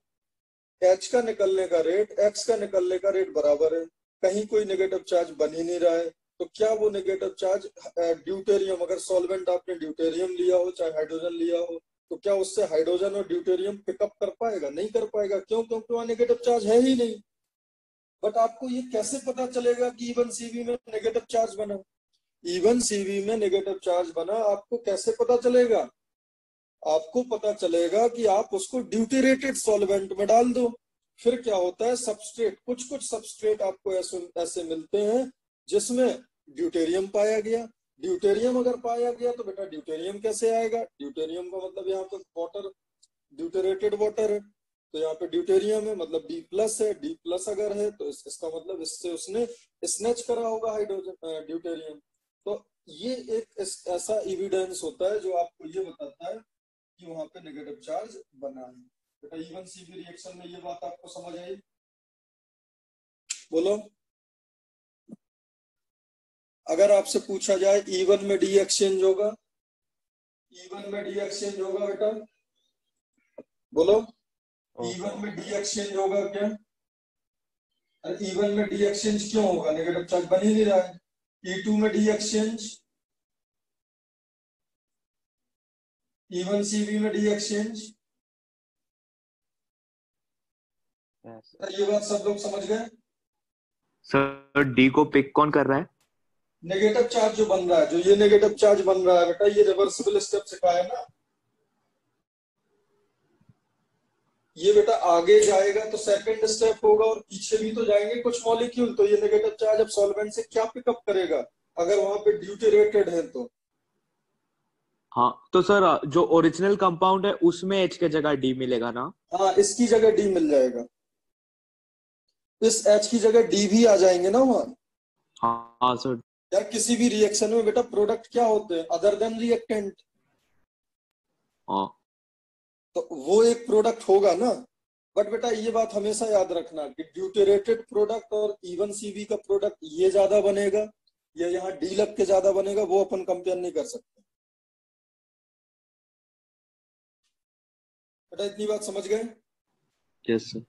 H का निकलने का रेट X का निकलने का रेट बराबर है. कहीं कोई नेगेटिव चार्ज बन ही नहीं रहा है. तो क्या वो नेगेटिव चार्ज ड्यूटेरियम, अगर सॉल्वेंट आपने ड्यूटेरियम लिया हो चाहे हाइड्रोजन लिया हो, तो क्या उससे हाइड्रोजन और ड्यूटेरियम पिकअप कर पाएगा? नहीं कर पाएगा. क्यों? क्योंकि वहां नेगेटिव चार्ज है ही नहीं. बट आपको ये कैसे पता चलेगा कि E1CV में नेगेटिव चार्ज बना? E1CV में नेगेटिव चार्ज बना आपको कैसे पता चलेगा? आपको पता चलेगा कि आप उसको ड्यूटेरेटेड सॉल्वेंट में डाल दो. फिर क्या होता है, सबस्ट्रेट, कुछ सबस्ट्रेट आपको ऐसे मिलते हैं जिसमें ड्यूटेरियम पाया गया. ड्यूटेरियम अगर पाया गया तो बेटा ड्यूटेरियम कैसे आएगा? ड्यूटेरियम का मतलब यहाँ पे वाटर ड्यूटेरेटेड वाटर है, तो यहाँ पे ड्यूटेरियम है मतलब D+ है, D+ अगर है तो इसका मतलब इससे उसने स्नेच करा होगा हाइड्रोजन ड्यूटेरियम। तो ये एक ऐसा एविडेंस होता है जो आपको ये बताता है कि वहां पे नेगेटिव चार्ज बना है। बेटा E1C रिएक्शन में ये बात आपको समझ आई? बोलो। अगर आपसे पूछा जाए E1 में D एक्सचेंज होगा, E1 में D एक्सचेंज होगा बेटा, बोलो। E1 में D एक्सचेंज होगा क्या? अरे E1 में D एक्सचेंज क्यों होगा? नेगेटिव चार्ज बन ही नहीं रहा है। E2 में D एक्सचेंज, E1CB में D एक्सचेंज। ये बात सब लोग समझ गए? सर डी को पिक कौन कर रहा है? नेगेटिव चार्ज जो बन रहा है, जो ये नेगेटिव चार्ज बन रहा है बेटा, ये रिवर्सिबल स्टेप सिखाया है ना। ये बेटा आगे जाएगा तो सेकंड स्टेप होगा और पीछे भी तो जाएंगे कुछ मॉलिक्यूल, तो ये नेगेटिव चार्ज अब सॉल्वेंट से क्या पिकअप करेगा अगर वहां पे ड्यूटेरेटेड है तो? हाँ तो सर जो ओरिजिनल कंपाउंड है उसमें H के जगह D मिलेगा ना? हाँ, इसकी जगह D मिल जाएगा, इस H की जगह D भी आ जाएंगे ना वहां। हाँ सर। यार किसी भी रिएक्शन में बेटा प्रोडक्ट क्या होते हैं अदर देन रिएक्टेंट, हाँ तो वो एक प्रोडक्ट होगा ना। बट बेटा ये बात हमेशा याद रखना कि ड्यूटेरेटेड प्रोडक्ट और E1CB का प्रोडक्ट ये ज्यादा बनेगा या यहाँ D लग के ज्यादा बनेगा, वो अपन कंपेयर नहीं कर सकते। बेटा इतनी बात समझ गए? Yes sir.